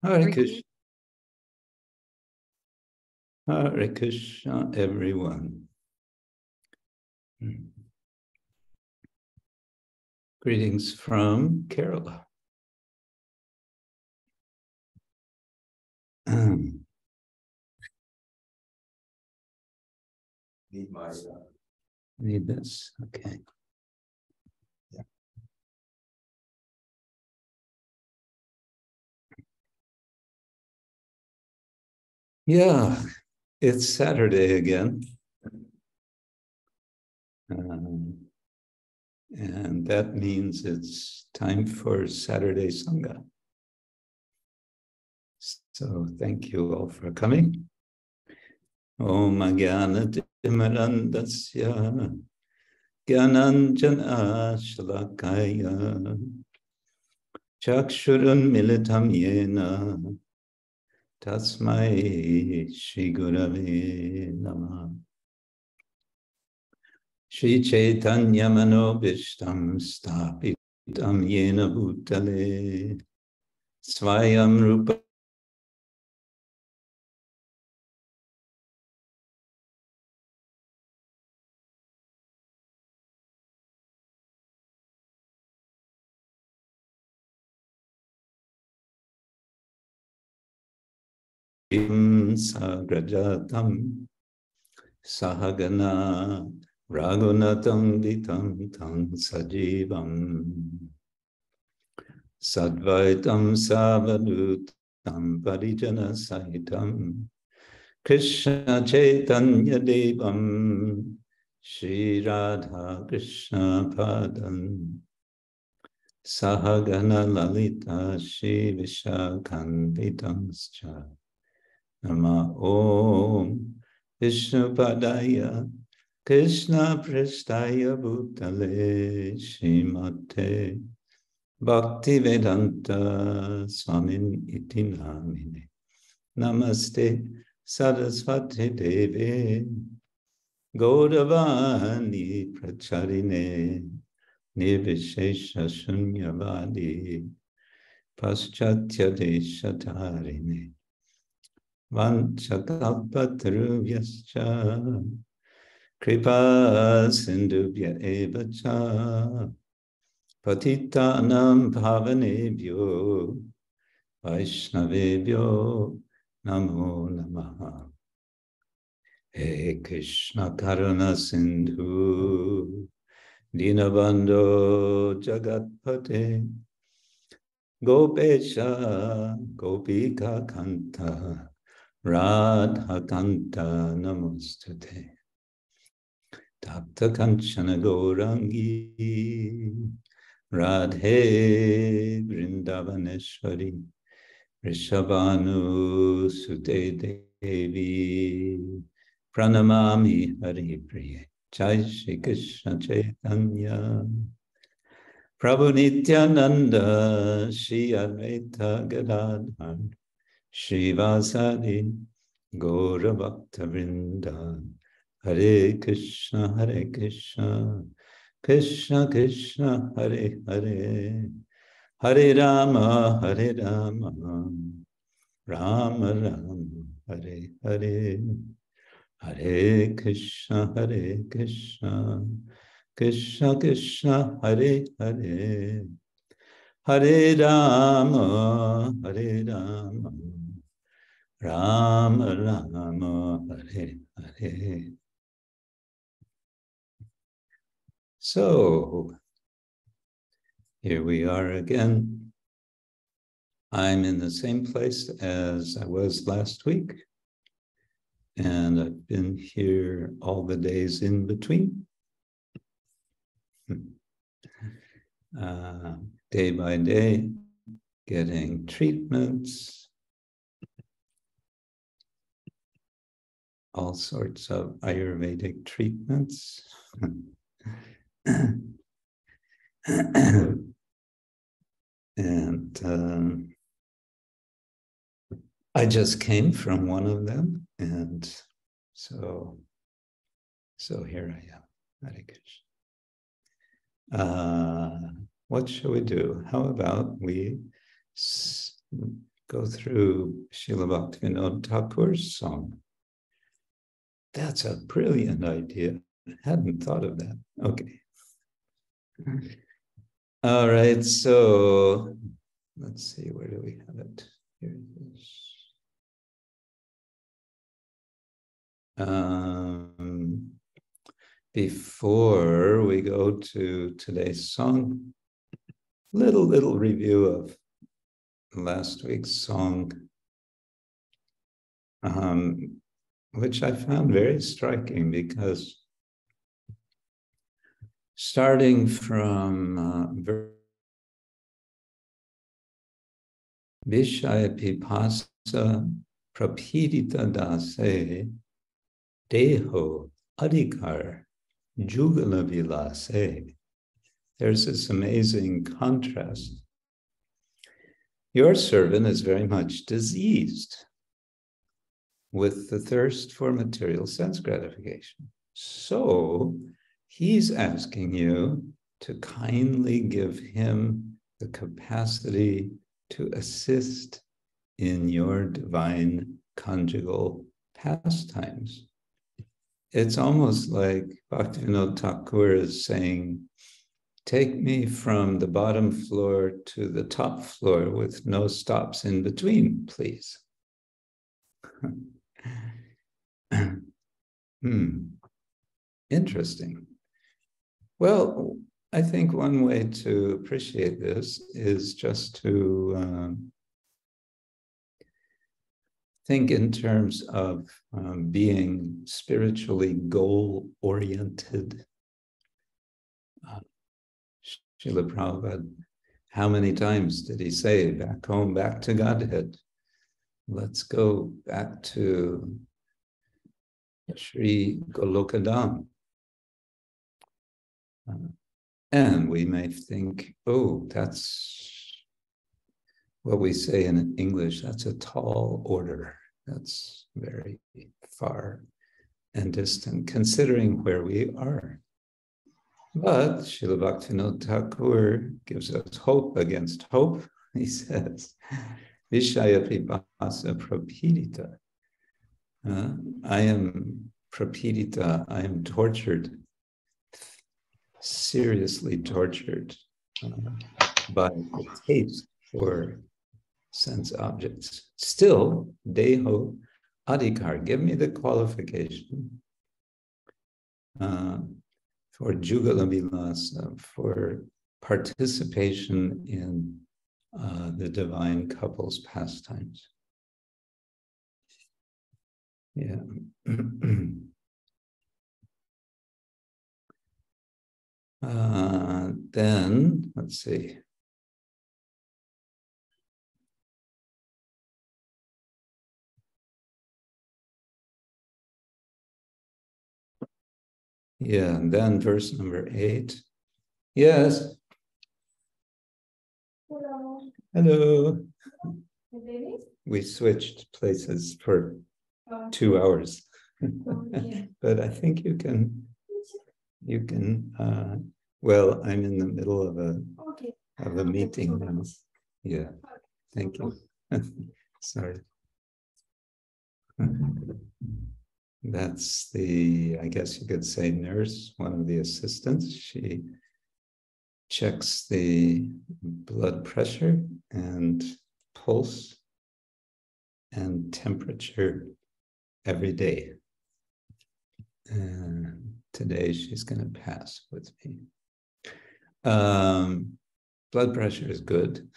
Hare Krishna. Hare Krishna, everyone. Greetings from Kerala. Need this? Okay. Yeah, it's Saturday again. And that means it's time for Saturday Sanga. So thank you all for coming. Om Ajnana-timirandasya Gyananjana Shalakaya Chakshurun Militam Yena Tasmai Shri Gurave Namah. Shri Chaitanya Manobishtam Stapitam Yena Bhutale Svayam Rupa Sagrajatam Sahagana Ragunatam Vitam Tam Sajivam Sadvaitam Savadutam Parijana Sahitam Krishna Chaitanya Devam Shri Radha Krishna Padan Sahagana Lalita Shri Vishakhanvitanscha Nama Om Vishnu Padaya Krishna Prasthaya Bhutale Srimate Bhakti Vedanta Swamin Iti Namine Namaste Saraswati Deve Gaudavani Pracharine Nirvishesha Shunyavadi Paschatya Deshatarine Vanchakalpatarubhyascha Kripa Sindhubhya Evacha Patitanam Bhavanebhyo Vaishnavebhyo Namo Namaha. He Krishna Karuna Sindhu Dinabandho Jagatpate Gopesha Gopika Kanta Radha Kanta Namostate Tapta Kanchana Gaurangi Radhe Vrindavaneshwari Rishabhanu Sute Devi Pranamami Hari Priye Jai Shri Krishna Chaitanya Prabhu Nityananda Shri Advaita Gadādhara Shri Vasadi Gaura Bhakta Vrinda Hare Krishna Krishna Krishna Hare Hare Hare Rama Rama Rama Hare Hare Hare Krishna Krishna Krishna Hare Hare Hare Rama Rama Rama Hare Hare. So, here we are again. I'm in the same place as I was last week, and I've been here all the days in between. Day by day, getting treatments, all sorts of Ayurvedic treatments. And I just came from one of them, and so here I am. Hare Krishna. What shall we do? How about we go through Srila Bhaktivinoda Thakur's song. That's a brilliant idea. I hadn't thought of that. Okay. All right, so let's see, where do we have it? Here it is. Before we go to today's song, little review of last week's song, which I found very striking because starting from Vishaya-pipasa prapidita dase deho adhikar jugala vilase. There's this amazing contrast. Your servant is very much diseased with the thirst for material sense gratification. So he's asking you to kindly give him the capacity to assist in your divine conjugal pastimes. It's almost like Bhaktivinoda Thakur is saying, take me from the bottom floor to the top floor with no stops in between, please. Interesting. Well, I think one way to appreciate this is just to think in terms of being spiritually goal-oriented. Srila Prabhupada, how many times did he say, back home, back to Godhead? Let's go back to Sri Golokadam. And we may think, oh, that's what we say in English, that's a tall order. That's very far and distant, considering where we are. But Srila Bhaktivinoda Thakur gives us hope against hope. He says, Vishaya-pipasa prapidita. I am prapidita, I am tortured, seriously tortured by the taste for sense objects. Still, deho adhikar, give me the qualification for jugala vilasa, for participation in the divine couple's pastimes. Yeah. Then, let's see. Yeah, and then verse number 8. Yes. Hello. Hello. Hey, We switched places for 2 hours. okay. But I think you can, well, I'm in the middle of a meeting now. Yeah, thank you. Sorry. That's the, I guess you could say, nurse, one of the assistants. She checks the blood pressure and pulse and temperature every day. And today she's going to pass with me. Blood pressure is good.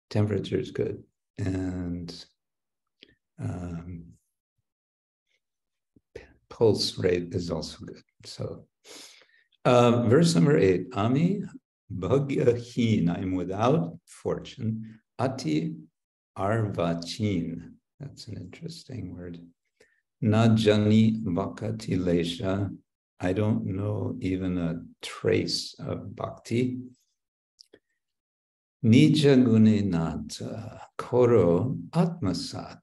Temperature is good. And pulse rate is also good. So verse number 8, Ami bhagyahin, I am without fortune, ati arvachin, that's an interesting word. Najani bhakati lesha, I don't know even a trace of bhakti. Nija guninata koro atmasat.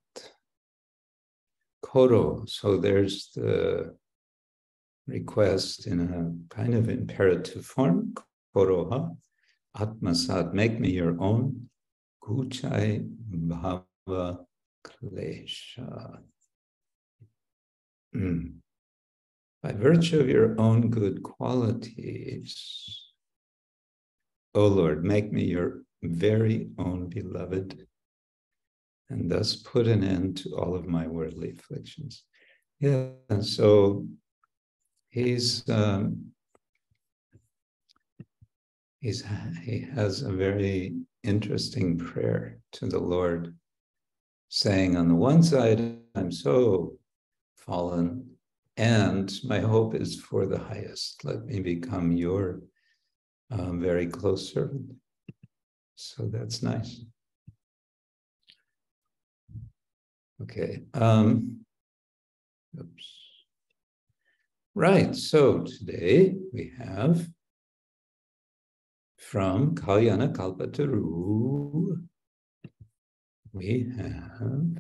Koro, so there's the request in a kind of imperative form. Koroha, atmasat, make me your own. Kuchai bhava klesha. By virtue of your own good qualities, O Lord, make me your very own beloved, and thus put an end to all of my worldly afflictions. Yeah, and so he has a very interesting prayer to the Lord, saying, on the one side, I'm so fallen, and my hope is for the highest. Let me become your very close servant. So that's nice. Okay. Oops. Right. So today we have from Kalyana Kalpataru, we have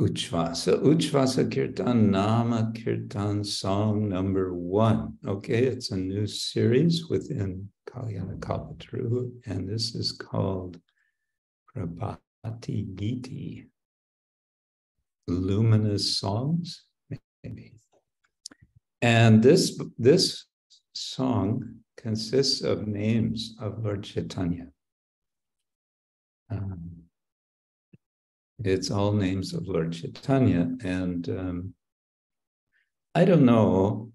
Ucchvasa. Ucchvasa Kirtan, Nama Kirtan song number 1. Okay, it's a new series within Kalyana Kalpataru, and this is called Prabhati Giti. Luminous songs, maybe. And this song consists of names of Lord Chaitanya. It's all names of Lord Chaitanya, and I don't know,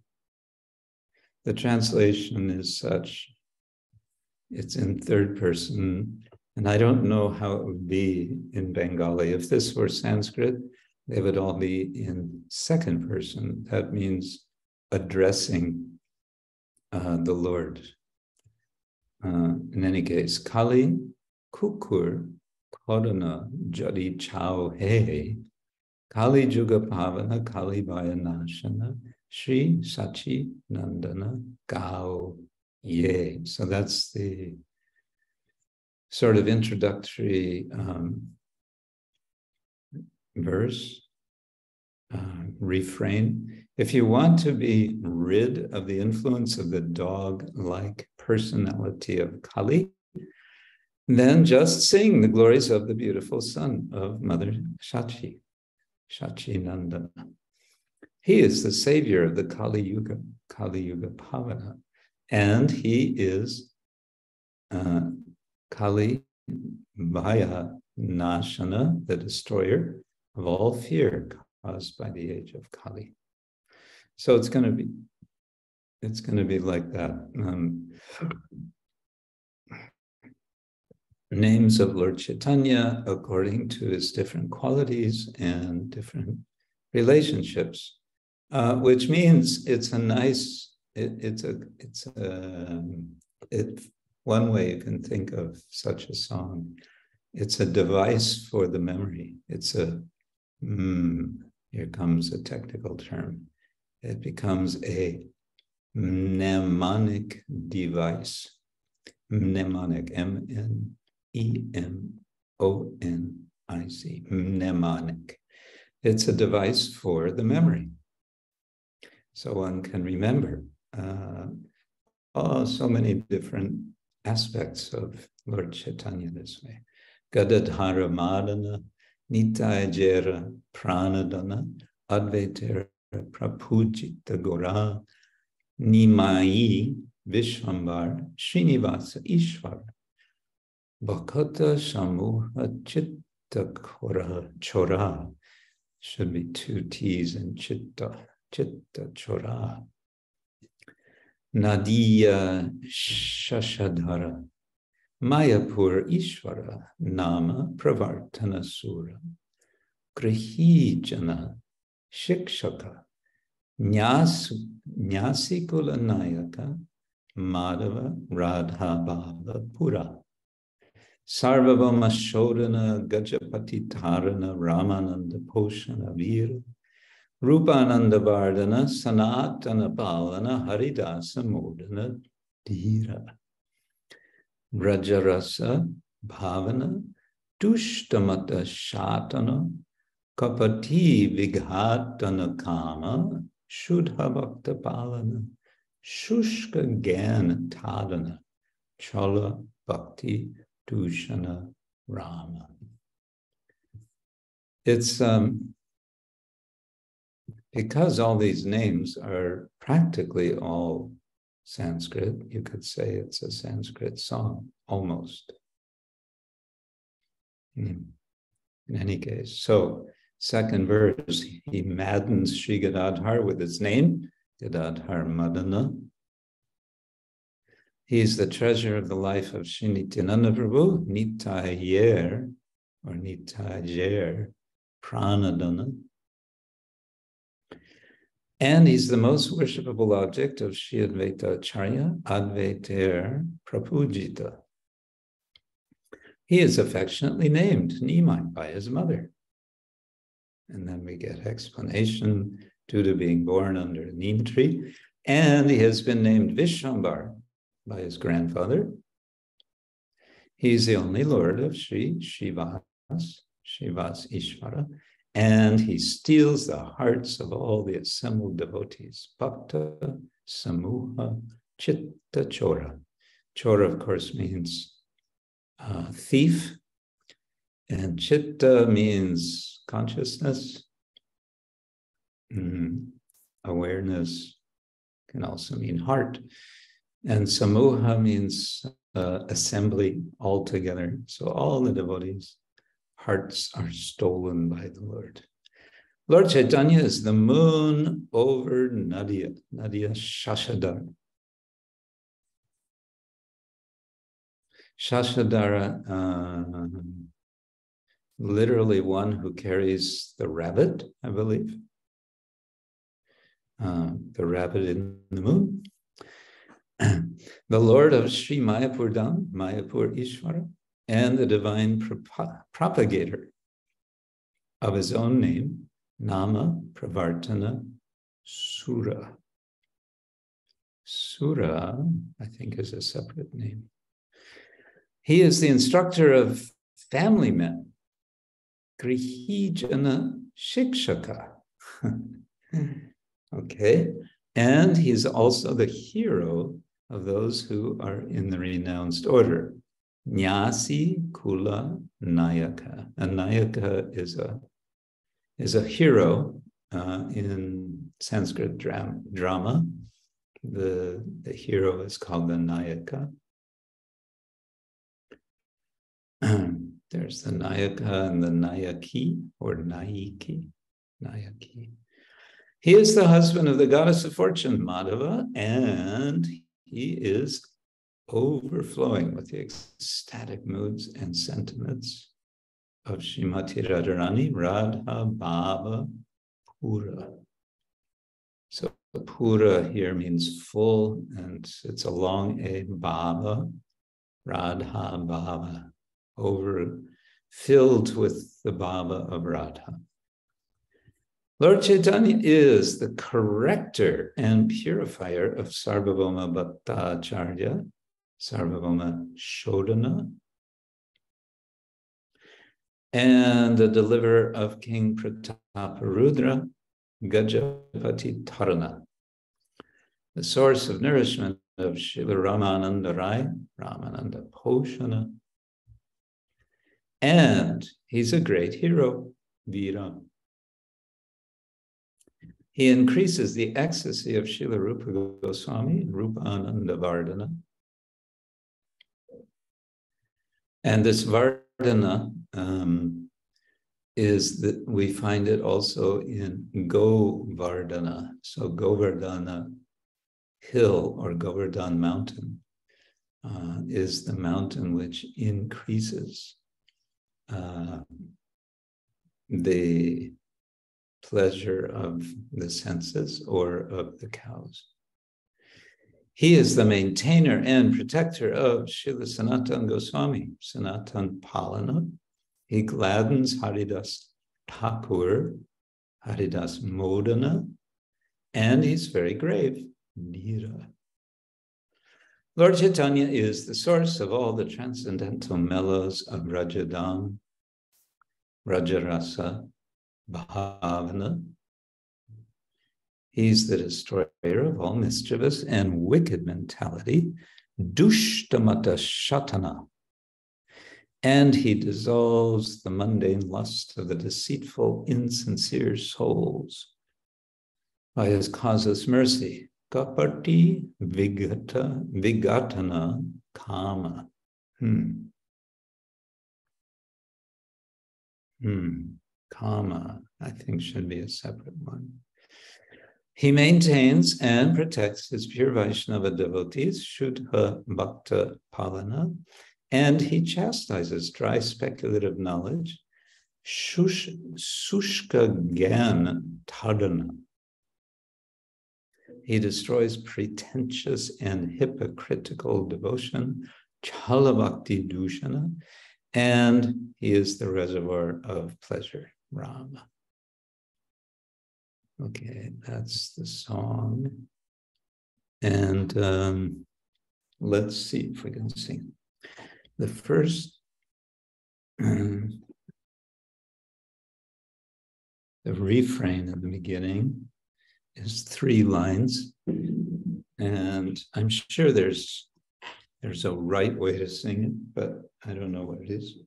the translation is such, it's in third person, and I don't know how it would be in Bengali. If this were Sanskrit, they would all be in second person. That means addressing the Lord. In any case, kali-kukkura Kodana jadi chao he, kali-yuga pavana, kali-bhaya-nāśana, śacī-nandana gao ye. So that's the sort of introductory verse, refrain. If you want to be rid of the influence of the dog-like personality of Kali, then just sing the glories of the beautiful son of Mother Śacī, śacī-nandana. He is the savior of the kali-yuga, kali-yuga pavana, and he is kali-bhaya-nāśana, the destroyer of all fear caused by the age of Kali. So it's going to be like that. Names of Lord Chaitanya according to his different qualities and different relationships, which means it's a nice. One way you can think of such a song. It's a device for the memory. It's a here comes a technical term. It becomes a mnemonic device. Mnemonic, M-N-E-M-O-N-I-C, mnemonic. It's a device for the memory. So one can remember so many different aspects of Lord Chaitanya this way. Gadādhara-mādana, nitā'yera, pranadana, advaitera, prapujita-corā, nimai, vishvambar, śrīnivāsa-īśvara, bhakata-samūha-cita-corā. Should be 2 T's in chitta-corā. Nadīyā-śaśadhara, māyāpura-īśvara, nāma-pravartana sura, hijana-śiks, nyāsikula-nāyaka, madhava, rādhābhāva-pūra, sārvabhauma-śodhana, gajapati-tāran, rāmānanda-pos, rūpānanda-vardhana, sanātana-pālana, hari-dāsa-modana, vraja-rasa-bhāvana, amata-śātana, kapati-vighātana-kāma, shuddha-bhakta-pālana, shushka-gyan-tādana, chala-bhakti-dūshana Rama. It's because all these names are practically all Sanskrit, you could say it's a Sanskrit song, almost. In any case, so second verse, he maddens Sri Gadādhara with his name, gadādhara-mādana. He's the treasure of the life of Sri Nityananda Prabhu, nitā'yera, or nitā'yera, pranadana. And he's the most worshipable object of Sri Advaita Acharya, Advaita Prapujita. He is affectionately named Nimai by his mother. And then we get explanation due to being born under a neem tree. And he has been named Vishwambar by his grandfather. He's the only lord of śrīnivāsa-īśvara, and he steals the hearts of all the assembled devotees. Bhakata-samūha-cita-corā. Chora, of course, means thief, and chitta means consciousness. Awareness can also mean heart. And samūha means assembly altogether. So all the devotees' hearts are stolen by the Lord. Lord Chaitanya is the moon over nadīyā-śaśadhara. Śacī-nandana, literally one who carries the rabbit, I believe. The rabbit in the moon. The Lord of Sri Māyāpura-īśvara, māyāpura-īśvara, and the divine propagator of his own name, nāma-pravartana Sura. Sura, I think, is a separate name. He is the instructor of family men, hijana-śiks. Okay, and he's also the hero of those who are in the renounced order, nyāsikula-nāyaka. A nāyaka is a hero in Sanskrit drama. The hero is called the nāyaka. There's the nāyaka and the nāyaki, or nāyiki. He is the husband of the goddess of fortune, Madhava, and he is overflowing with the ecstatic moods and sentiments of Srimati Radharani, rādhābhāva-pūra. So pura here means full, and it's a long A, bhava, rādhābhāva, filled with the bhava of Radha. Lord Chaitanya is the corrector and purifier of sārvabhauma-bhattacharya, sārvabhauma-śodhana, and the deliverer of King Prataparudra, gajapati-tāran, the source of nourishment of Srila Rāmānanda-rai, Rāmānanda-pos, and he's a great hero, Vira. He increases the ecstasy of Srila Rupa Goswami, rūpānanda-vardhana. And this Vardhana is that we find it also in Govardhana. So Govardhana hill or Govardhan mountain is the mountain which increases the pleasure of the senses or of the cows. He is the maintainer and protector of Srila Sanatana Goswami, sanātana-pālana. He gladdens hari-dāsa-modana, hari-dāsa-modana, and he's very grave, Nira. Lord Chaitanya is the source of all transcendental mellows of Rajadam, vraja-rasa-bhāvana. He's the destroyer of all mischievous and wicked mentality, amata-śātana. and he dissolves the mundane lust of the deceitful, insincere souls by his causeless mercy. Kapati vigatana kama. Kama, I think, should be a separate one. He maintains and protects his pure Vaishnava devotees, Shuddha bhakta-pālana, and he chastises dry speculative knowledge, Sushka gyan-tadana. He destroys pretentious and hypocritical devotion, Chala-bhakti-dushana, and he is the reservoir of pleasure, Rama. Okay, that's the song. And let's see if we can sing. The first, the refrain in the beginning is 3 lines. And I'm sure there's a right way to sing it, but I don't know what it is.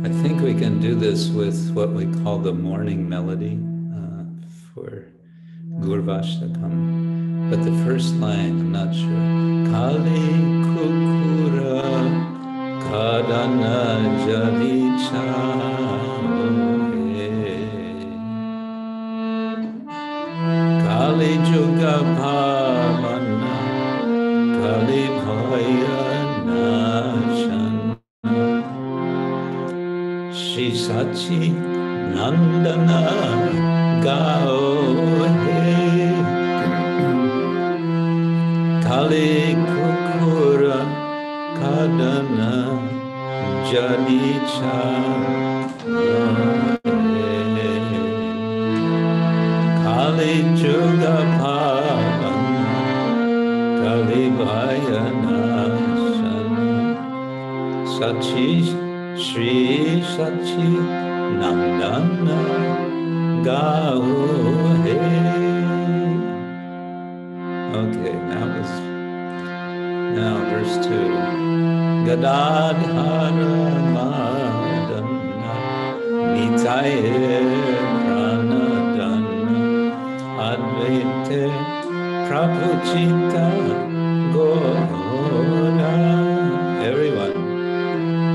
I think we can do this with what we call the morning melody for Gurvashtakam. But the first line, I'm not sure. Kali-kukkura Kadana jalicha Kali-yuga bhavana kali-bhaya-nāśana śacī-nandana gaohe kali-kukkura kadana jalicha kali-yuga bhavana kali-bhaya-nāśana śacī-nandana gaohe. Okay, now verse 2. Gadādhara-mādana nitā'yera advaite prabhucita gora. Everyone.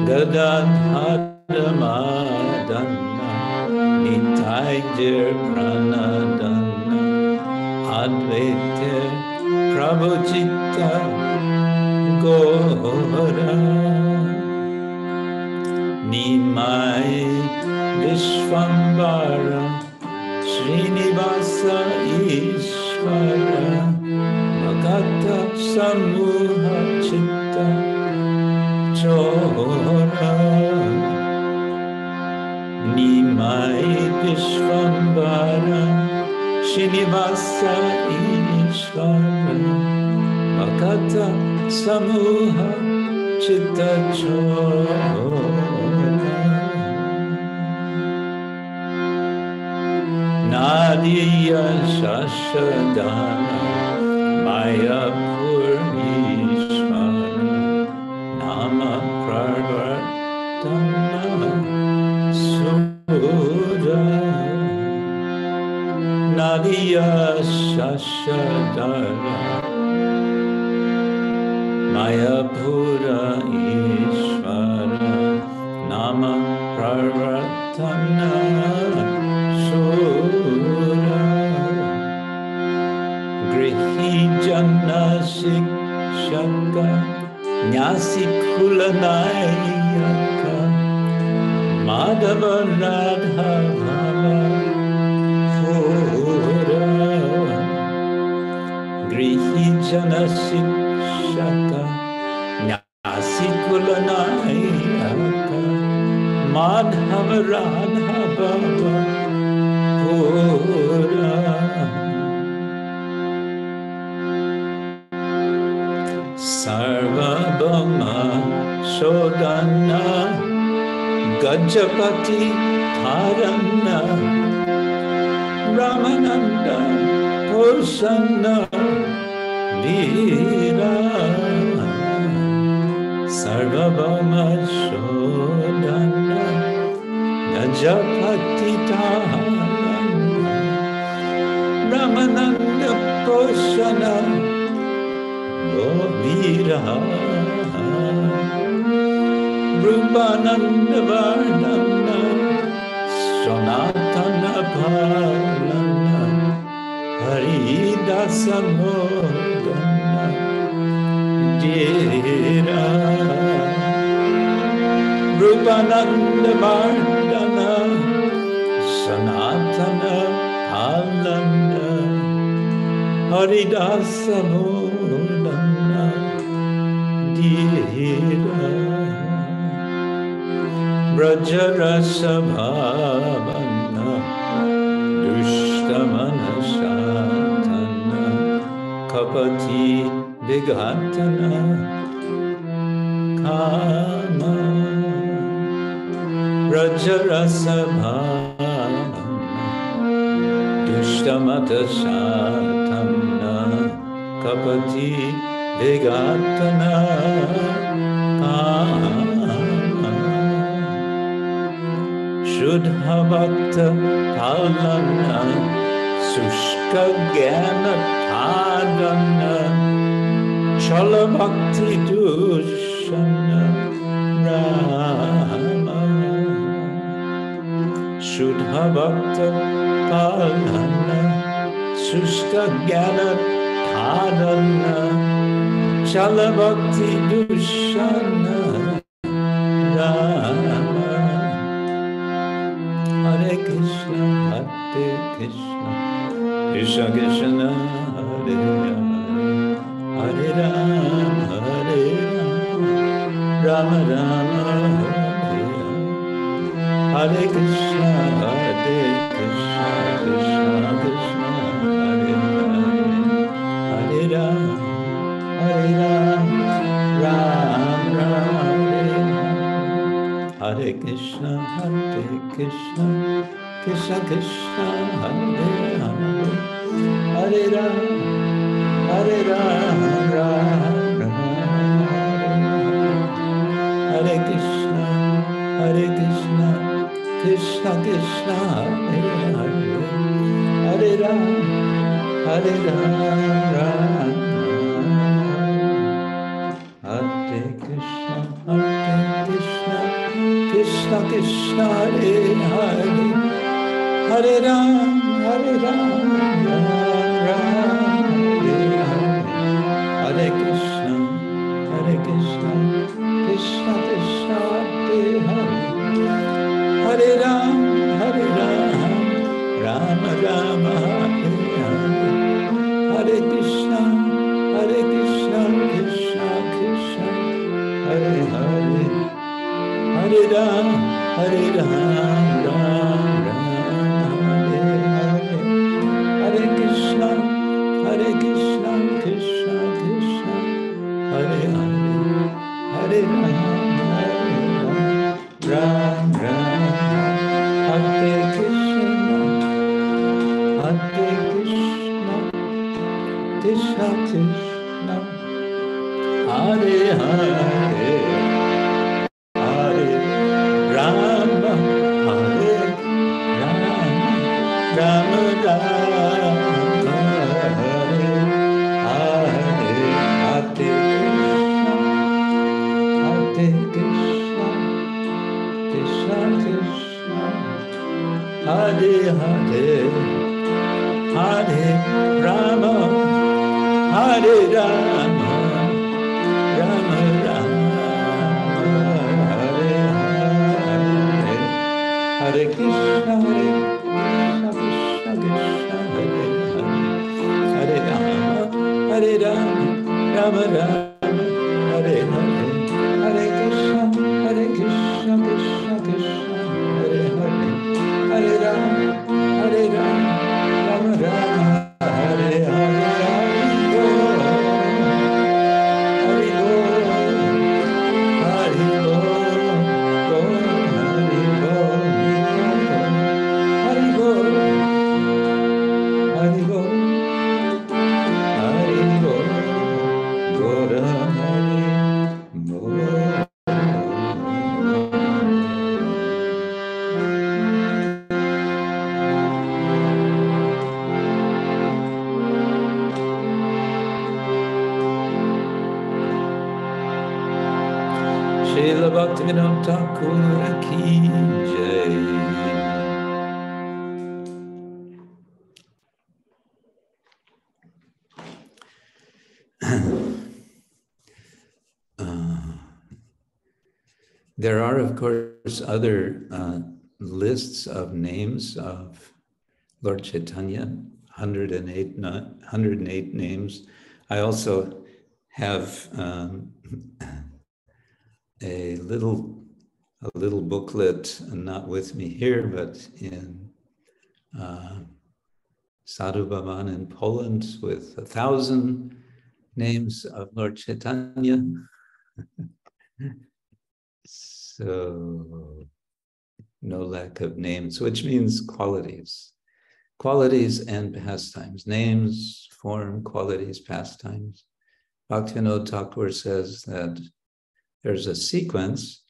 Gadādhara-mādana nitā'yera advaite prabhucita gora. Nimai vishvambara śrīnivāsa-īśvara bhakata-samūha-cita-corā. Nimai vishvambara śrīnivāsa-īśvara bhakata-samūha-cita-corā. Nadīyā-śaśadhara māyāpura-īśvara nāma-pravartana sura. Nadīyā-śaśadhara māyāpura-īśvara nāma-pravartana sura. Hijana-śiks nyāsikula-nāyaka madhava-rādhābhāva-pūra. Hijana-śiks nyāsikula-nāyaka madhava-rādhābhāva-pūra sārvabhauma-śodhana gajapati-tāran rāmānanda-pos vīra sārvabhauma-śodhana gajapati-tāran rāmānanda-pos vīra rūpānanda-vardhana sanātana-pālana hari-dāsa-modana jira rūpānanda-vardhana sanātana-pālana hari-dāsa-modana jira vraja-rasa-bhāvana dushtamana-śātana kapati-vigatana kama vraja-rasa-bhāvana dushtamana-śātana kapati-vigatana kama Shuddha bhakta-pālana sushka jnana-tādana chala bhakti-dushana rama Shuddha bhakta-pālana sushka jnana-tādana chala bhakti-dushana rama Hare Krishna, Krishna Krishna, Hare Hare, Hare Rama, Rama Rama, Hare Hare Krishna, Krishna Krishna, Hare Hare, Hare Rama, Rama Rama, Hare Krishna, Krishna Krishna, Hare Hare, Hare Rama, Rama Hare Krishna, Krishna Krishna, Hare Hare, Hare Rama, Rama Hare Krishna, Krishna Krishna, Hare Hare, Hare Rama, Rama Hare Hare, Hare Krishna, Krishna Krishna, Hare Hare, Hare Rama, Rama Hare Hare, Hare Krishna, Krishna Krishna, Hare Hare, Hare Rama, Rama Hare Hare, Hare Krishna, Krishna Krishna, Hare Hare, Hare Rama, Rama Hare Krishna, Krishna Krishna, Hare Hare, Hare Rama, Hare Rama, Rama Rama, Hare Hare, Hare Krishna, Krishna Krishna, Hare Hare, Hare Rama, Hare Rama, Rama Rama, Hare Hare, Hare Krishna, Krishna Krishna, Hare Hare, Hare Rama, Rama Rama, Hare Hare, Srila Bhaktivinoda Thakur ki jai. There are, of course, other lists of names of Lord Chaitanya, 108 names. I also have a little booklet, not with me here, but in sārvabhauma in Poland, with 1,000 names of Lord Chaitanya. So, no lack of names, which means qualities. Qualities and pastimes. Names, form, qualities, pastimes. Bhaktivinoda Thakur says that there's a sequence.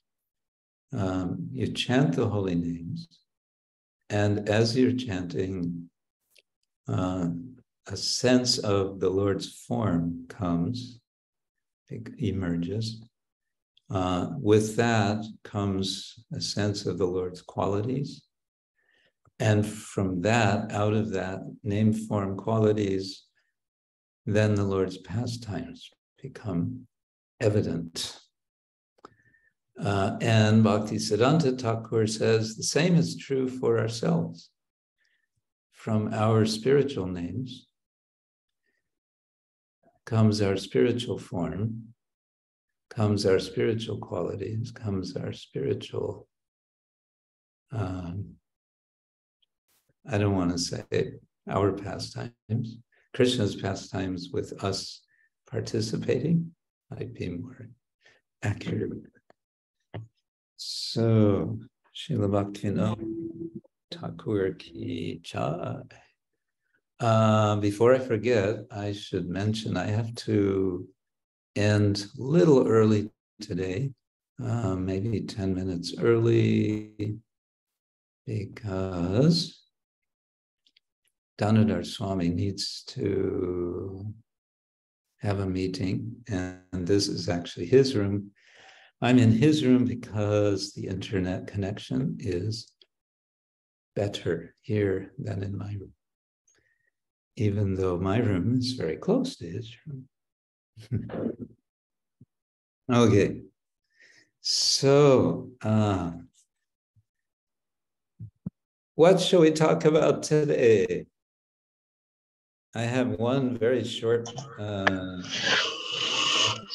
You chant the holy names, and as you're chanting, a sense of the Lord's form comes, emerges. With that comes a sense of the Lord's qualities. And from that, out of that, name, form, qualities, then the Lord's pastimes become evident. And Bhaktisiddhanta Thakur says the same is true for ourselves. From our spiritual names comes our spiritual form, comes our spiritual qualities, comes our spiritual, I don't want to say our pastimes, Krishna's pastimes with us participating might be more accurate. So, Srila Bhaktivinoda Thakur ki jai. Before I forget, I should mention I have to end a little early today, maybe 10 minutes early, because Gadādhara Swami needs to have a meeting, and this is actually his room. I'm in his room because the internet connection is better here than in my room, even though my room is very close to his room. Okay, so what shall we talk about today? I have one very short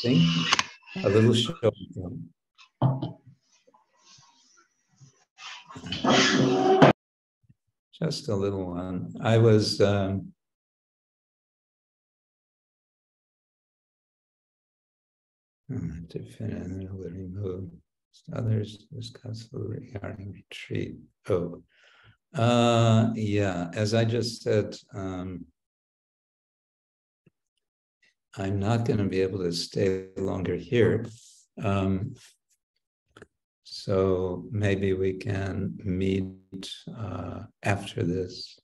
thing, a little show. Just a little one. I was I have to finally remove others discuss regarding retreat. Oh, yeah. As I just said, I'm not going to be able to stay longer here. So maybe we can meet after this.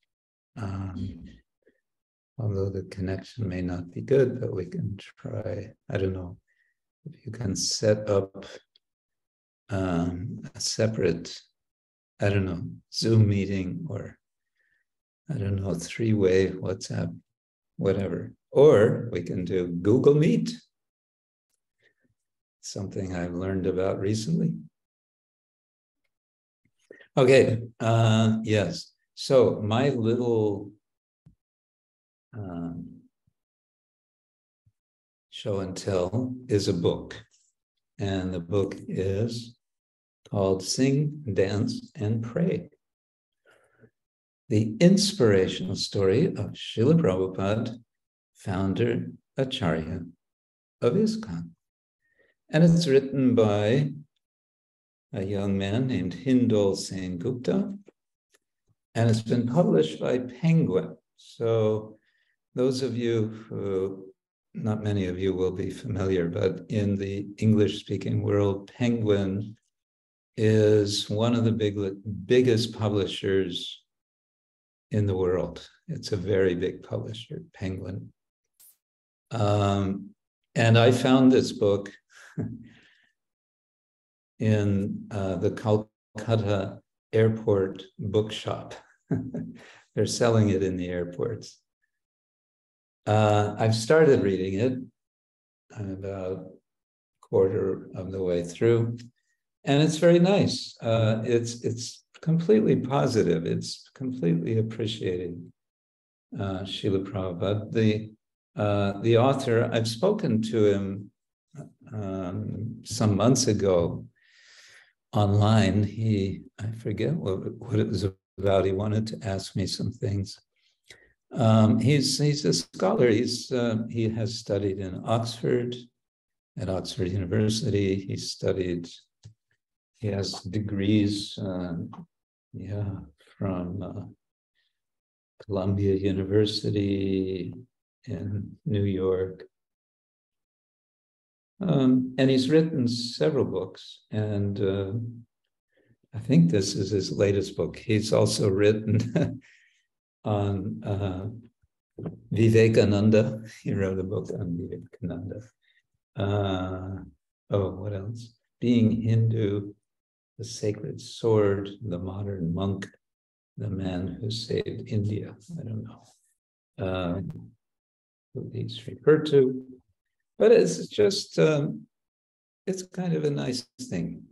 Although the connection may not be good, but we can try. I don't know if you can set up a separate, I don't know, Zoom meeting, or I don't know, 3-way WhatsApp, whatever. Or we can do Google Meet, something I've learned about recently. Okay, yes. So my little show and tell is a book. And the book is called Sing, Dance, and Pray. The inspirational story of Srila Prabhupada, founder Acharya of ISKCON. And it's written by a young man named Hindol Sengupta, and it's been published by Penguin. So those of you who not many of you will be familiar, but in the English-speaking world, Penguin is one of the biggest publishers in the world. It's a very big publisher, Penguin. And I found this book in the Calcutta airport bookshop. They're selling it in the airports. I've started reading it. I'm about a quarter of the way through, and it's very nice. It's completely positive. It's completely appreciating Srila Prabhupada. The author, I've spoken to him some months ago online. I forget what it was about. He wanted to ask me some things. He's a scholar. He has studied in Oxford, at Oxford University. He has degrees, from Columbia University in New York. And he's written several books, and I think this is his latest book. He's also written on Vivekananda. He wrote a book on Vivekananda. What else? Being Hindu, the Sacred Sword, the Modern Monk, the Man Who Saved India. I don't know who he's referred to. But it's just, it's kind of a nice thing.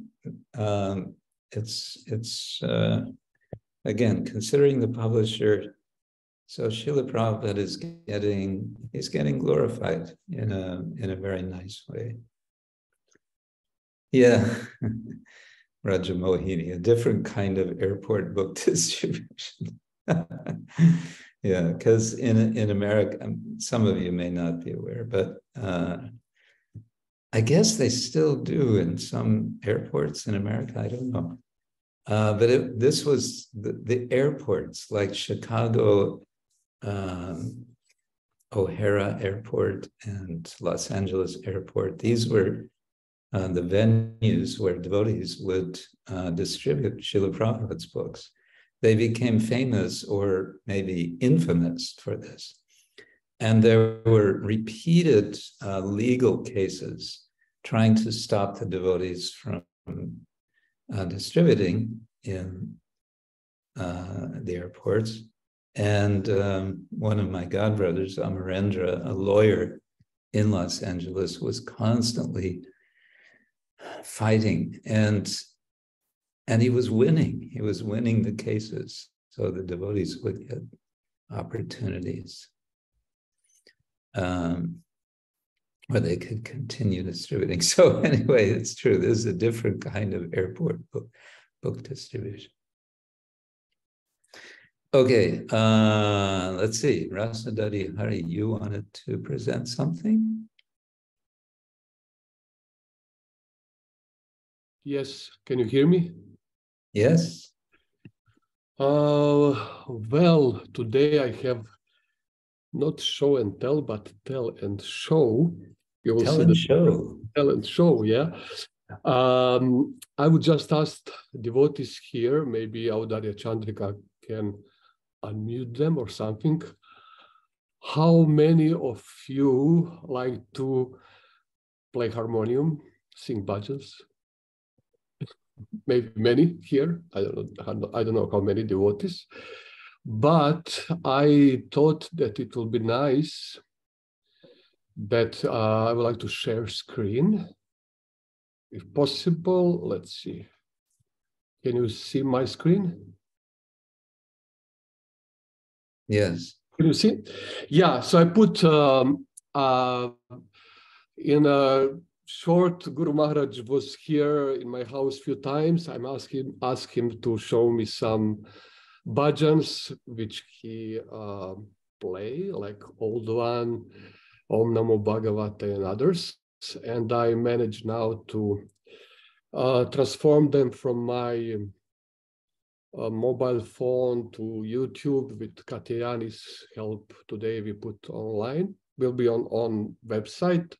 It's again, considering the publisher, so Srila Prabhupada is getting glorified in a very nice way. Yeah, Rajamohini, a different kind of airport book distribution. Yeah, because in America, some of you may not be aware, but I guess they still do in some airports in America. I don't know. But this was the airports like Chicago, O'Hara Airport and Los Angeles Airport. These were the venues where devotees would distribute Srila Prabhupada's books. They became famous or maybe infamous for this. And there were repeated legal cases trying to stop the devotees from distributing in the airports. And one of my godbrothers, Amarendra, a lawyer in Los Angeles, was constantly fighting, and he was winning. He was winning the cases, so the devotees would get opportunities where they could continue distributing. So anyway, it's true. This is a different kind of airport book distribution. Okay, let's see. Rasadadi Hari, you wanted to present something? Yes, can you hear me? Yes. Well, today I have not show and tell, but tell and show. You will see the show. Tell and show, yeah. I would just ask devotees here, maybe Audharya Chandrika can unmute them or something. How many of you like to play harmonium, sing bhajans? Maybe many here. I don't know how many devotees, but I thought that it will be nice that I would like to share screen, if possible. Let's see. Can you see my screen? Yes. Can you see? Yeah. So I put in a short. Guru Maharaj was here in my house a few times. I'm asked him to show me some bhajans which he play, like old one, Om Namo Bhagavate and others. And I managed now to transform them from my mobile phone to YouTube with Katyayani's help. Today we put online will be on website.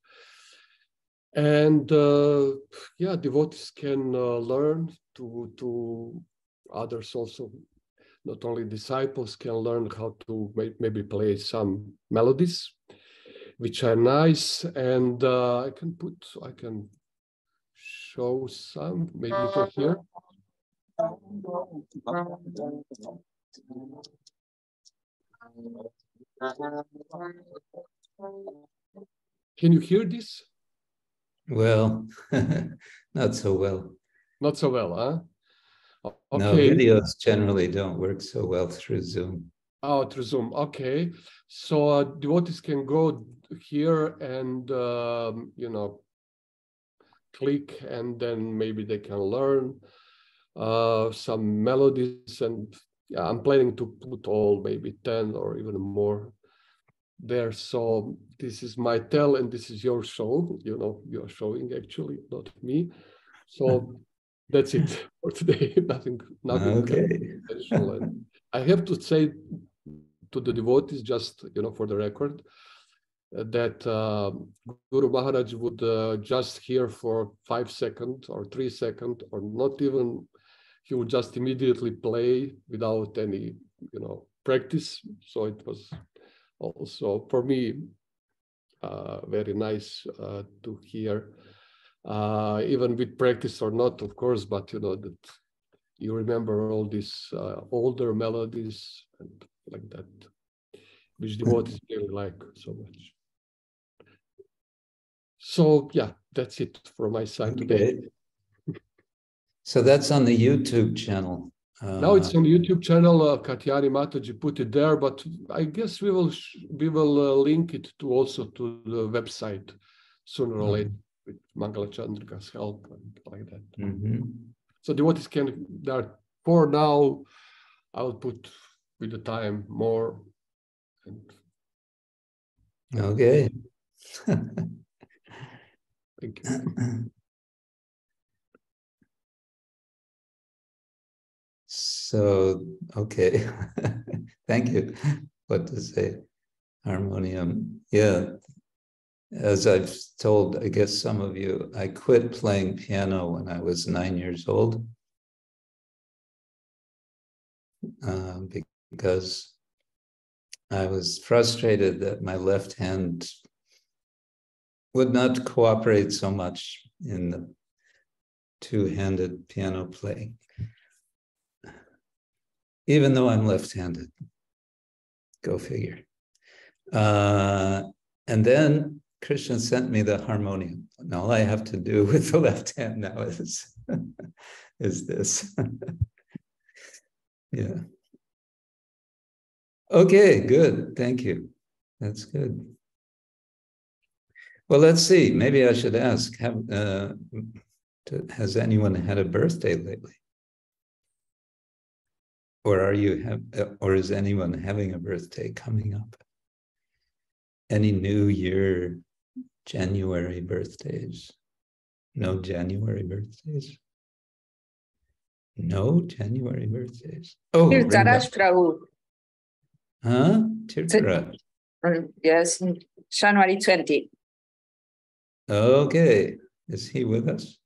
And yeah, devotees can learn to others also. Not only disciples can learn how to maybe play some melodies, which are nice. And I can show some, maybe for here. Can you hear this? Well, not so well. Not so well, huh? Okay. No, videos generally don't work so well through Zoom. Oh, through Zoom. Okay. So devotees can go here and, you know, click, and then maybe they can learn some melodies. And yeah, I'm planning to put all maybe 10 or even more there. So this is my tell, and this is your show. You know, you're showing actually, not me. So that's it for today. Nothing Okay. special. And I have to say to the devotees, just, you know, for the record, that Guru Maharaj would just hear for 5 seconds or 3 seconds, or not even, he would just immediately play without any, you know, practice. So it was also for me very nice to hear, even with practice or not, of course, but you know, that you remember all these older melodies and like that, which devotees really like so much. So yeah, that's it from my side today. So that's on the YouTube channel. Now it's on the YouTube channel. Katyani Mataji put it there, but I guess we will link it to also to the website sooner or later with Mangala Chandrika's help and like that. So devotees can there. For now, I will put with the time more. And okay. Thank you. So, okay. Thank you. What to say? Harmonium. Yeah. As I've told, I guess some of you, I quit playing piano when I was 9 years old because I was frustrated that my left hand would not cooperate so much in the two-handed piano playing, even though I'm left-handed. Go figure. And then Krishna sent me the harmonium. And all I have to do with the left hand now is this. Yeah. Okay, good. Thank you. That's good. Well, let's see. Maybe I should ask, has anyone had a birthday lately? Or or is anyone having a birthday coming up? Any New Year, January birthdays? No January birthdays? No January birthdays. Oh, Prabhu. Huh? Tirtharaj. Yes, January 20. Okay. Is he with us?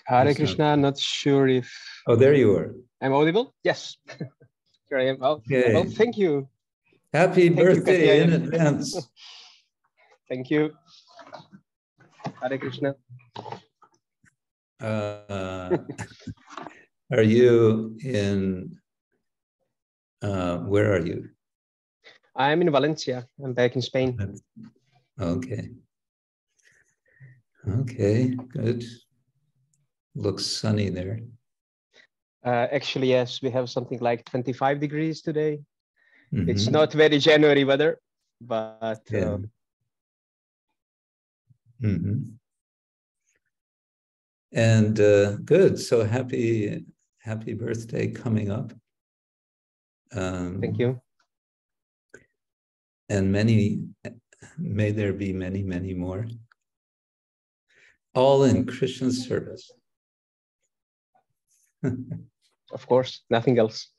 Hare Krishna, not sure if... Oh, there you are. I'm audible? Yes. Here I am. Okay. Well, thank you. Happy birthday in advance. Thank you. Hare Krishna. Are you in, where are you? I'm in Valencia. I'm back in Spain. Okay. Okay, good. Looks sunny there. Actually, yes, we have something like 25 degrees today. Mm-hmm. It's not very January weather, but yeah. Mm-hmm. And good. So happy birthday coming up. Thank you. And may there be many, many more. All in Krishna's service. Of course, nothing else.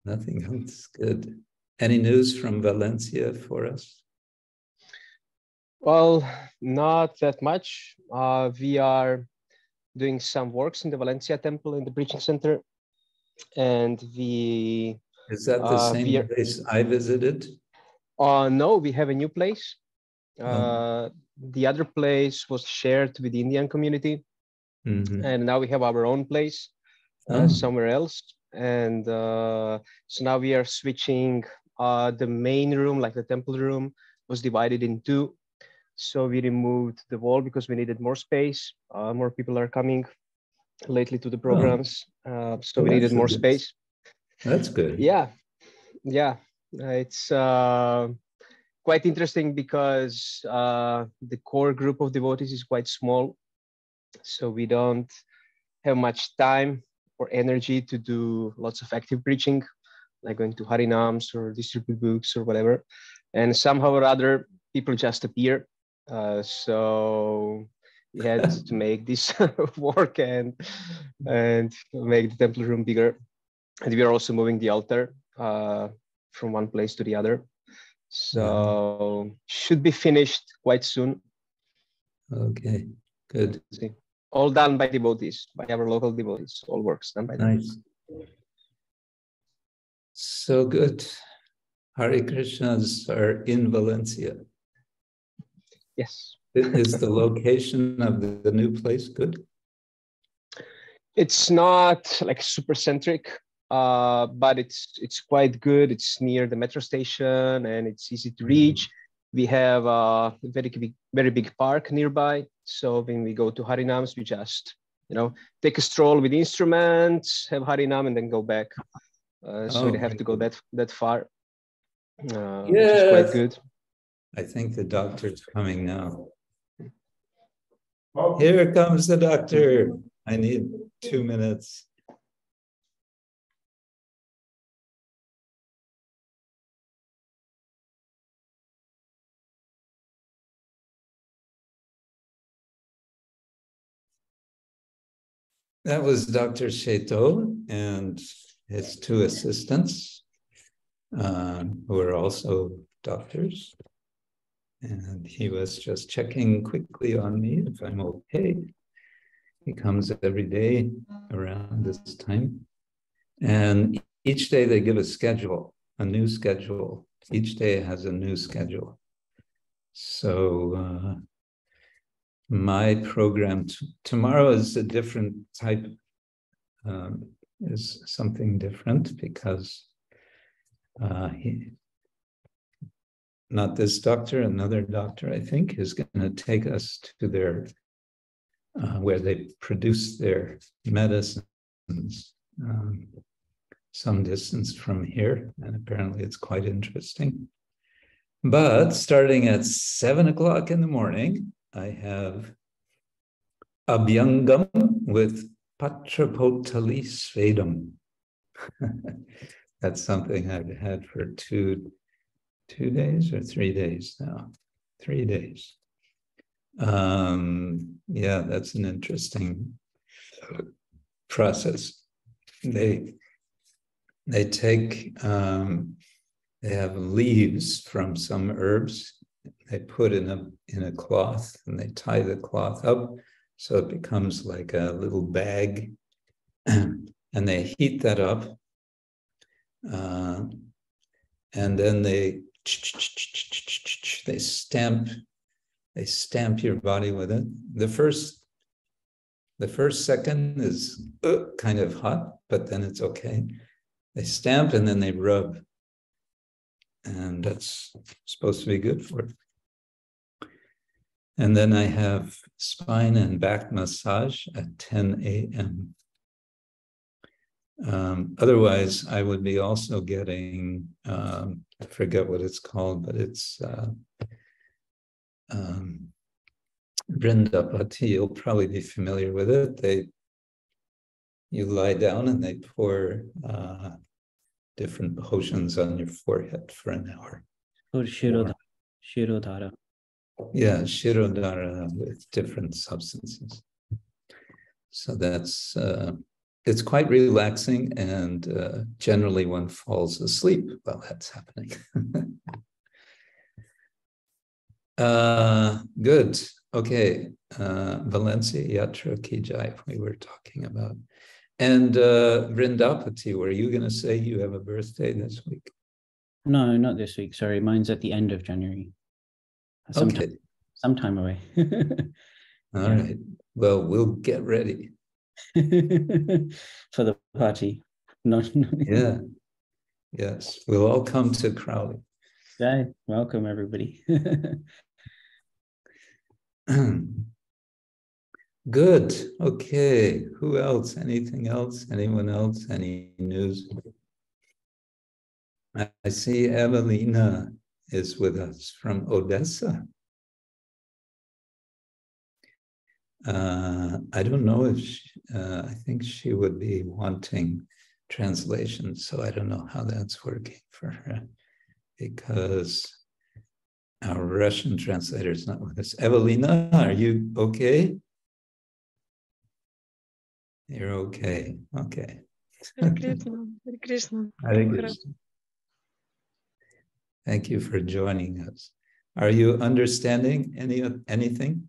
Nothing else. Good. Any news from Valencia for us? Well, not that much. We are doing some works in the Valencia temple in the preaching center. And we... Is that the same place I visited? No, we have a new place. The other place was shared with the Indian community. And now we have our own place somewhere else. And so now we are switching. The main room, like the temple room, was divided in two. So we removed the wall because we needed more space. More people are coming lately to the programs. So we needed more space. That's good. Yeah. It's quite interesting because the core group of devotees is quite small. So we don't have much time or energy to do lots of active preaching, like going to Harinams or distribute books or whatever. And somehow or other, people just appear. So we had to make this work and make the temple room bigger. And we are also moving the altar from one place to the other. So should be finished quite soon. Okay, good. See. All done by devotees, by our local devotees. All works done by them. Nice. So good. Hare Krishnas are in Valencia. Yes. Is the location of the new place good? It's not like super centric, but it's quite good. It's near the metro station and it's easy to reach. We have a very big park nearby. So when we go to Harinams, we just, take a stroll with instruments, have Harinam, and then go back. So we don't have to go that far, which is quite good. I think the doctor's coming now. Here comes the doctor. I need 2 minutes. That was Dr. Sheto and his 2 assistants, who are also doctors. And he was just checking quickly on me if I'm okay. He comes every day around this time. And each day they give a schedule, a new schedule. Each day has a new schedule. So my program tomorrow is a different type, is something different because not this doctor, another doctor, I think, is going to take us to their, where they produce their medicines, some distance from here. And apparently it's quite interesting. But starting at 7 o'clock in the morning, I have Abhyangam with Patrapotali Svedam. That's something I've had for 2 days or 3 days now. 3 days. Yeah, that's an interesting process. They take, they have leaves from some herbs. They put in a cloth and they tie the cloth up so it becomes like a little bag, and they heat that up, and then they stamp your body with it. The first second is kind of hot, but then it's okay. They stamp and then they rub, and that's supposed to be good for it. And then I have spine and back massage at 10 a.m. Otherwise, I would be also getting, I forget what it's called, but it's Vrindavana. You'll probably be familiar with it. You lie down and they pour different potions on your forehead for an hour. Or Shirodhara. Yeah, Shirodhara with different substances. So that's it's quite relaxing, and generally one falls asleep while that's happening. Good. Okay. Valencia Yatra Ki Jai, we were talking about. And Vrindapati, were you going to say you have a birthday this week? No, not this week. Sorry, mine's at the end of January. Sometime away. All right. Well, we'll get ready for the party. Yeah. Yes. We'll all come to Crowley. Yeah. Welcome, everybody. Good. Okay. Who else? Anything else? Anyone else? Any news? I see Evelina is with us from Odessa. I don't know if I think she would be wanting translation, so I don't know how that's working for her, because our Russian translator is not with us. Evelina, are you okay? You're okay. Okay. Hare Krishna. Hare Krishna. Hare Krishna. Thank you for joining us. Are you understanding anything?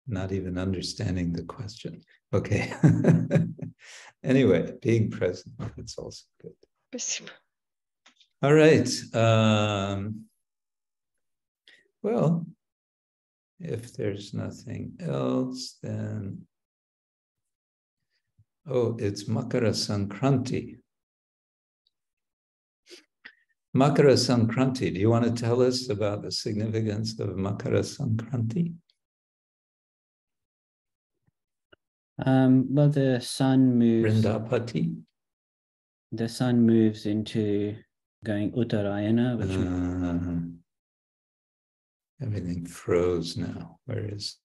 Not even understanding the question. Okay. Anyway, being present, it's also good. Спасибо. All right. Well, if there's nothing else, then... Oh, it's Makara Sankranti. Makara Sankranti, do you want to tell us about the significance of Makara Sankranti? Well, the sun moves. Vrindapati? The sun moves into going Uttarayana, which everything froze now. Where is?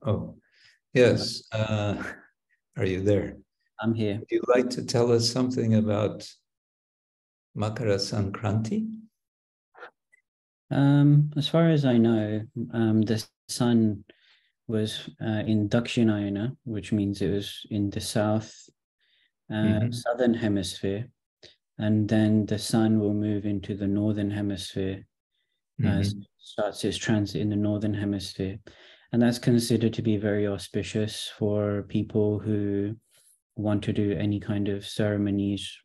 Oh, yes. Are you there? I'm here. Would you like to tell us something about Makara Sankranti? As far as I know, the sun was in Dakshinayana, which means it was in the southern hemisphere, and then the sun will move into the northern hemisphere as it starts its transit in the northern hemisphere, and that's considered to be very auspicious for people who want to do any kind of ceremonies.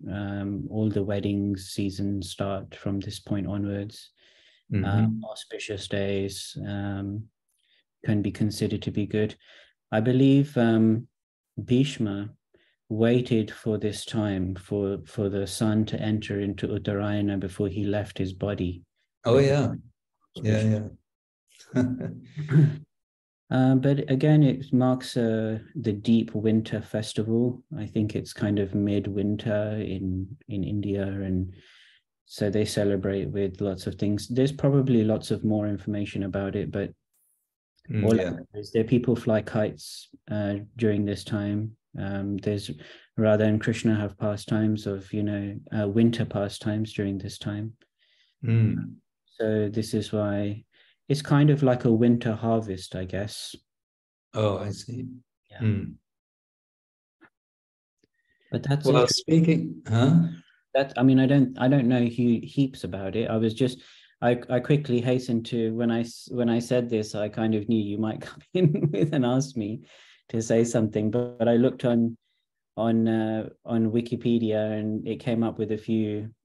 All the wedding seasons start from this point onwards. Auspicious days can be considered to be good. I believe Bhishma waited for this time for the sun to enter into Uttarayana before he left his body. Oh yeah, yeah. But again, it marks the deep winter festival. I think it's kind of mid-winter in India, and so they celebrate with lots of things. There's probably lots of more information about it, but there people fly kites during this time. There's Radha and Krishna have pastimes of winter pastimes during this time. So this is why it's kind of like a winter harvest, I guess. Oh, I see. Yeah. But that's well. Speaking, That I mean, I don't know heaps about it. I quickly hastened to when I said this, I kind of knew you might come in with and ask me to say something, but I looked on Wikipedia and it came up with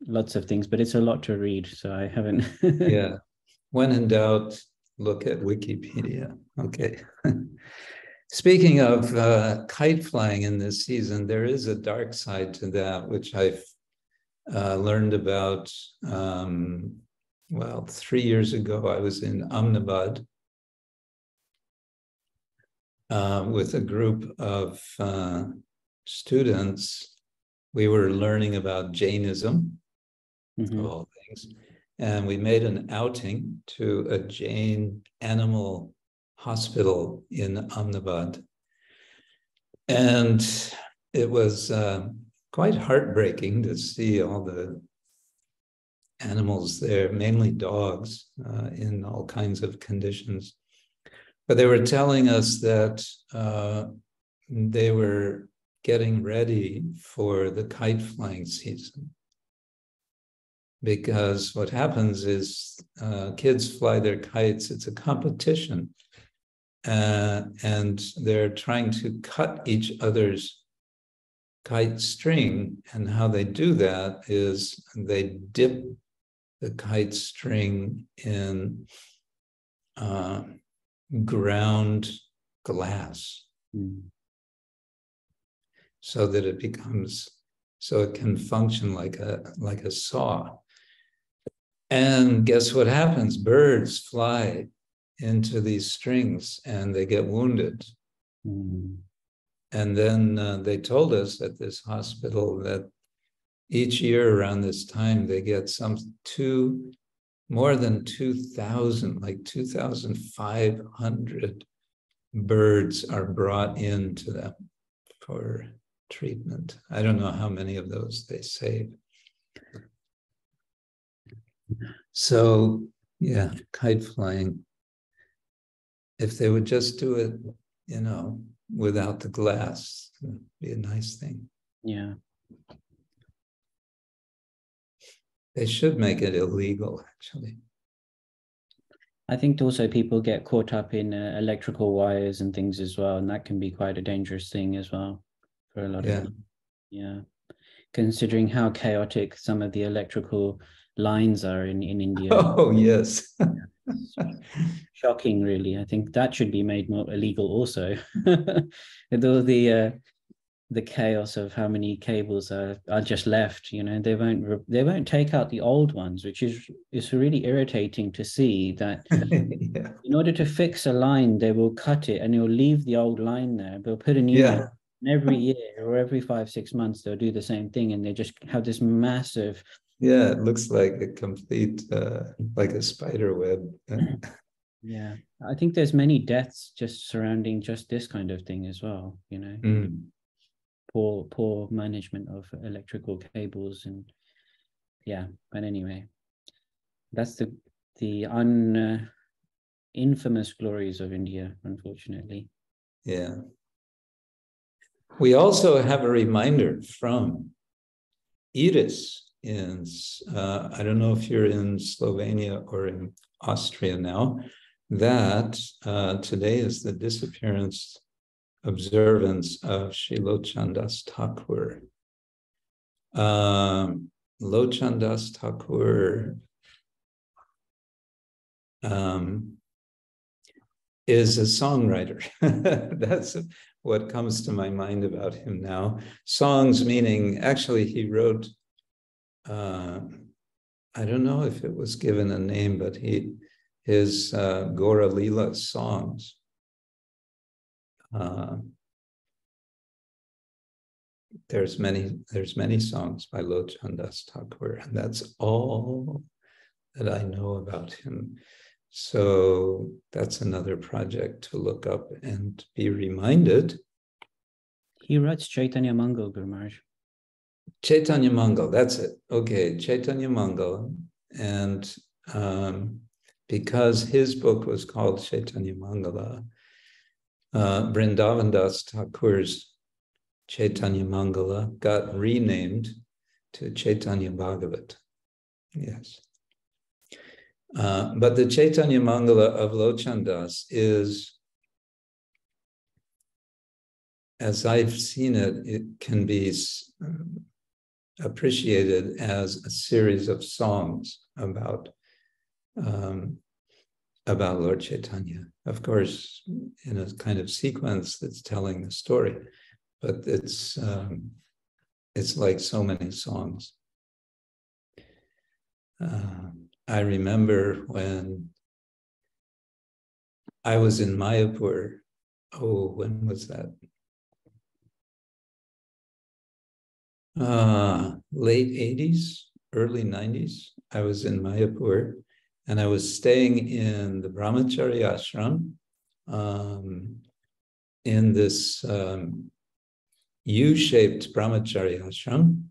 lots of things, but it's a lot to read, so I haven't. Yeah, when in doubt, look at Wikipedia. Okay. Speaking of kite flying in this season, there is a dark side to that, which I've learned about, 3 years ago. I was in Ahmedabad with a group of students. We were learning about Jainism, of all things, and we made an outing to a Jain animal hospital in Ahmedabad. And it was quite heartbreaking to see all the animals there, mainly dogs, in all kinds of conditions. But they were telling us that they were getting ready for the kite flying season. Because what happens is kids fly their kites, it's a competition. And they're trying to cut each other's kite string. And how they do that is they dip the kite string in ground glass. So that it becomes, so it can function like a saw. And guess what happens? Birds fly into these strings and they get wounded. And then they told us at this hospital that each year around this time, they get more than 2,000, like 2,500 birds are brought into them for treatment. I don't know how many of those they save. So, yeah, kite flying. If they would just do it, without the glass, it would be a nice thing. Yeah. They should make it illegal, actually. I think also people get caught up in electrical wires and things as well, and that can be quite a dangerous thing as well for a lot of people. Yeah. Considering how chaotic some of the electrical lines are in India. Oh, yes. Shocking, really. I think that should be made more illegal also. With all the chaos of how many cables are just left, they won't take out the old ones, which is really irritating to see that. Yeah. In order to fix a line, they will cut it and they'll leave the old line there. They'll put a new one. And every year or every 5-6 months, they'll do the same thing, and they just have this massive. Yeah, it looks like a complete, like a spider web. Yeah, I think there's many deaths just surrounding just this kind of thing as well, Poor management of electrical cables, and but anyway, that's the infamous glories of India, unfortunately. Yeah. We also have a reminder from Iris in, I don't know if you're in Slovenia or in Austria now, that today is the disappearance observance of Sri Lochandas Thakur. Lochandas Thakur is a songwriter. That's what comes to my mind about him now. Songs meaning, actually he wrote, I don't know if it was given a name, but his Gora Leela songs. There's many songs by Lochandas Thakur, and that's all that I know about him. So that's another project to look up and be reminded. He writes Chaitanya Mangal, Guru Maharaj. Chaitanya Mangal, that's it. Okay, Chaitanya Mangal. And because his book was called Chaitanya Mangala, Vrindavana Thakur's Chaitanya Mangala got renamed to Chaitanya Bhagavat. Yes. But the Chaitanya Mangala of Lochandas is, as I've seen it, it can be appreciated as a series of songs about Lord Chaitanya. Of course, in a kind of sequence that's telling the story, but it's like so many songs. I remember when I was in Mayapur. Oh, when was that? Late 80s, early 90s. I was in Mayapur, and I was staying in the brahmachari ashram, in this U-shaped brahmachari ashram.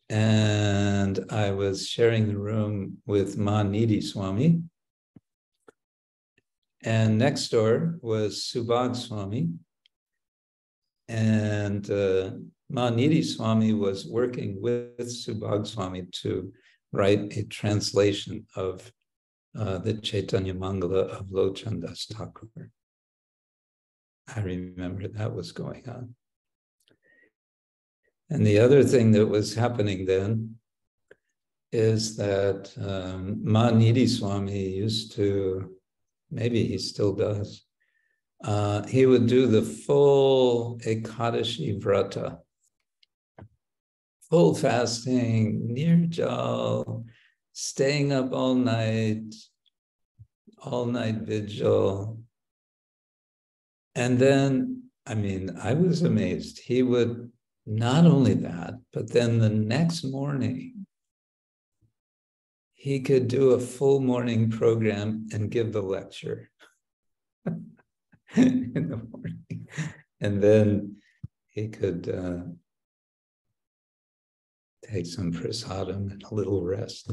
And I was sharing the room with Nidhi Swami. And next door was Subhag Swami. And Nidhi Swami was working with Subhag Swami to write a translation of the Chaitanya Mangala of Lochandas Thakur. I remember that was going on. And the other thing that was happening then is that Nidhi Swami used to, maybe he still does, he would do the full Ekadashi Vrata, full fasting, nirjal, staying up all night vigil. And then, I mean, I was amazed. He would, not only that, but then the next morning, he could do a full morning program and give the lecture in the morning. And then he could take some prasadam and a little rest.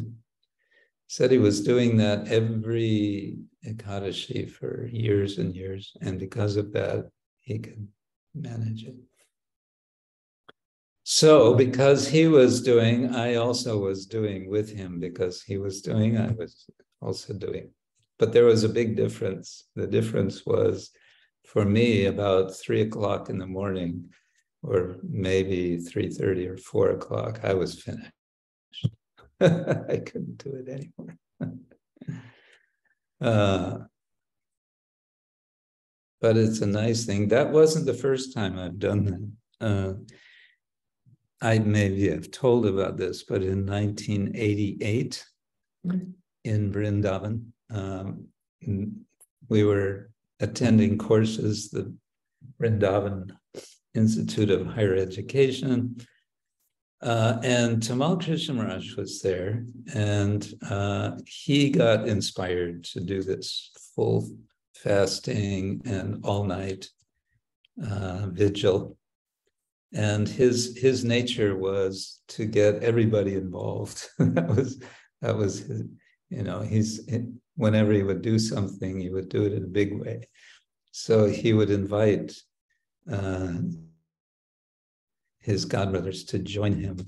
Said he was doing that every Ekadashi for years and years. And because of that, he could manage it. So because he was doing, I also was doing with him. Because he was doing, I was also doing. But there was a big difference. The difference was, for me, about 3 o'clock in the morning, or maybe 3:30 or 4 o'clock, I was finished. I couldn't do it anymore. But it's a nice thing. That wasn't the first time I've done that. I maybe have told about this, but in 1988, in Vrindavana, we were attending courses, the Vrindavana Institute of Higher Education, and Tamal Krishna Maharaj was there, and he got inspired to do this full fasting and all-night vigil. And his nature was to get everybody involved. that was his, you know, whenever he would do something, he would do it in a big way. So he would invite his godbrothers to join him.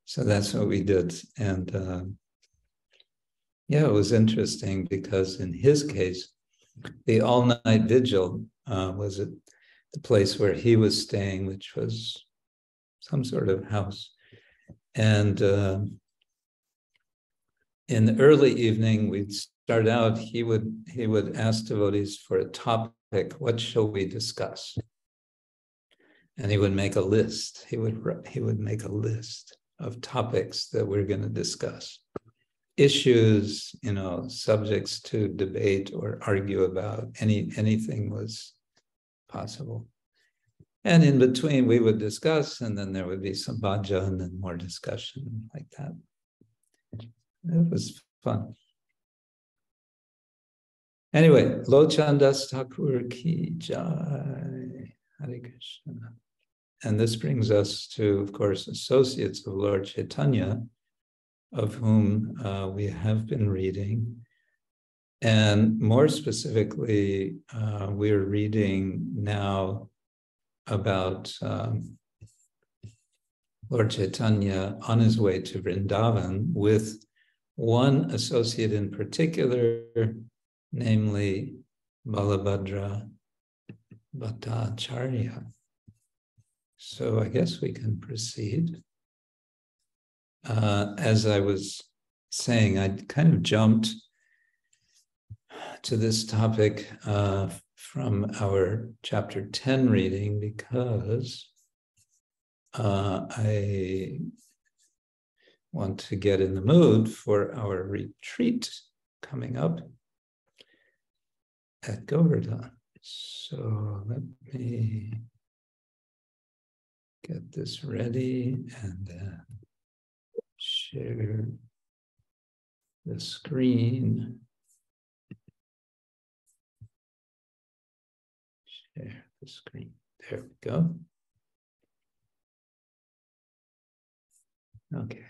So that's what we did. And yeah, it was interesting because in his case, the all-night vigil was at the place where he was staying, which was some sort of house. And in the early evening, we'd start out, he would ask devotees for a topic, what shall we discuss? And he would make a list. He would make a list of topics that we're going to discuss. Issues, you know, subjects to debate or argue about, anything was possible. And in between, we would discuss, and then there would be some bhajan and more discussion like that. It was fun. Anyway, Lochandas Thakur ki jai, Hare Krishna. And this brings us to, of course, associates of Lord Chaitanya, of whom we have been reading. And more specifically, we're reading now about Lord Chaitanya on his way to Vrindavan with one associate in particular, namely Balabhadra Bhattacharya. So I guess we can proceed. As I was saying, I kind of jumped to this topic from our chapter 10 reading because I want to get in the mood for our retreat coming up at Govardhan. So let me get this ready and share the screen. Share the screen. There we go. Okay.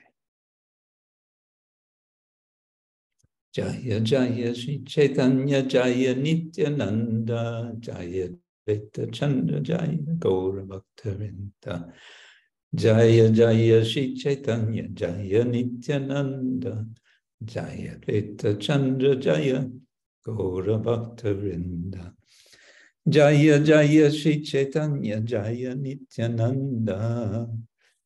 Jaya Jaya Shri Chaitanya Jaya Nityananda Jaya Veta Chandra Jaya Gaura Bhakta-vrinda Jaya Jaya Shri Chaitanya Jaya Nityananda Jaya Veta Chandra Jaya Gaura Bhakta-vrinda Jaya Jaya Shri Chaitanya Jaya Nityananda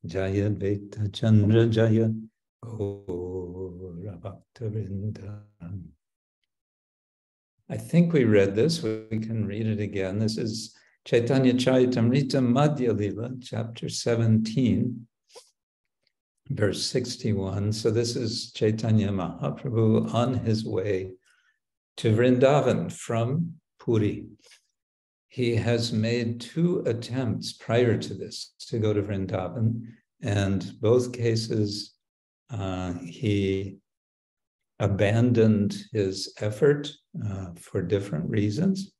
Jaya Veta Chandra Jaya Gaura Bhakta-vrinda. I think we read this. We can read it again. This is Chaitanya Charitamrita Madhya Lila, chapter 17, verse 61. So this is Chaitanya Mahaprabhu on his way to Vrindavan from Puri. He has made 2 attempts prior to this to go to Vrindavan, and both cases he abandoned his effort for different reasons.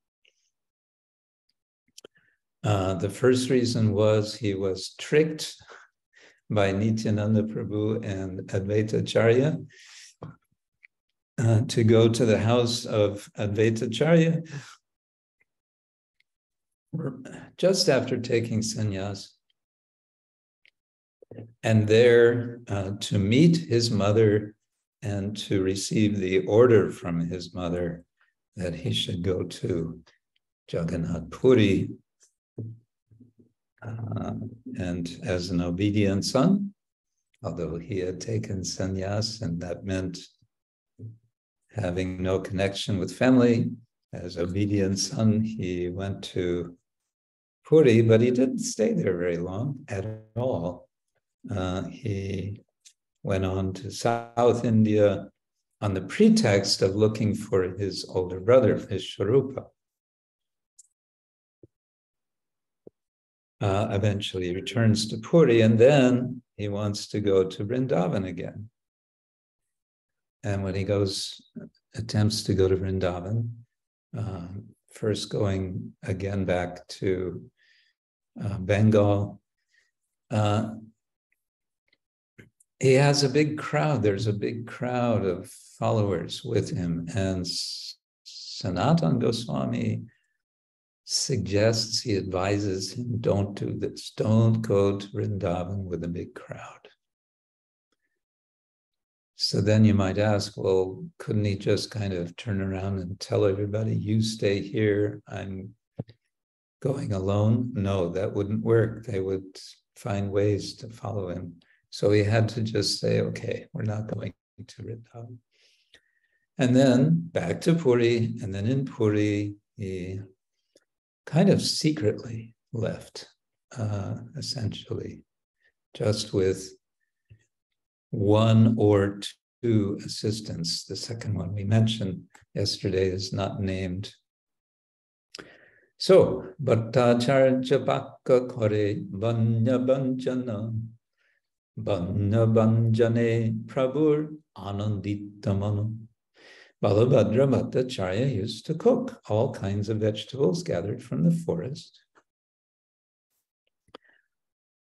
The first reason was he was tricked by Nityananda Prabhu and Advaita Acharya to go to the house of Advaita Acharya just after taking sannyas, and there to meet his mother and to receive the order from his mother that he should go to Jagannath Puri. And as an obedient son, although he had taken sannyas, and that meant having no connection with family, as obedient son, he went to Puri, but he didn't stay there very long at all. He went on to South India on the pretext of looking for his older brother, his Sharupa. Eventually returns to Puri, and then he wants to go to Vrindavan again. And when he attempts to go to Vrindavan, first going again back to Bengal, he has a big crowd. There's a big crowd of followers with him. And Sanatana Goswami suggests, he advises him, don't do this. Don't go to Vrindavan with a big crowd. So then you might ask, well, couldn't he just kind of turn around and tell everybody, you stay here, I'm going alone? No, that wouldn't work. They would find ways to follow him. So he had to just say, okay, we're not going to Vrindavan. And then back to Puri, and then in Puri, he kind of secretly left, essentially, just with 1 or 2 assistants. The second one we mentioned yesterday is not named. So, Bhattacharya Bhakka Kore Banya Banjana Banya Banjane Prabhur Ananditamanu. Balabhadra Bhattacharya used to cook all kinds of vegetables gathered from the forest.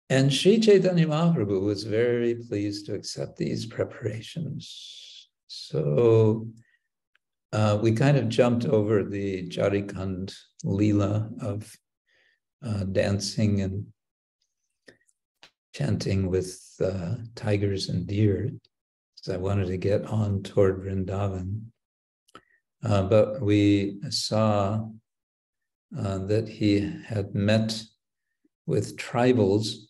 And Sri Chaitanya Mahaprabhu was very pleased to accept these preparations. So we kind of jumped over the Jharikand Leela of dancing and chanting with tigers and deer, because I wanted to get on toward Vrindavan. But we saw that he had met with tribals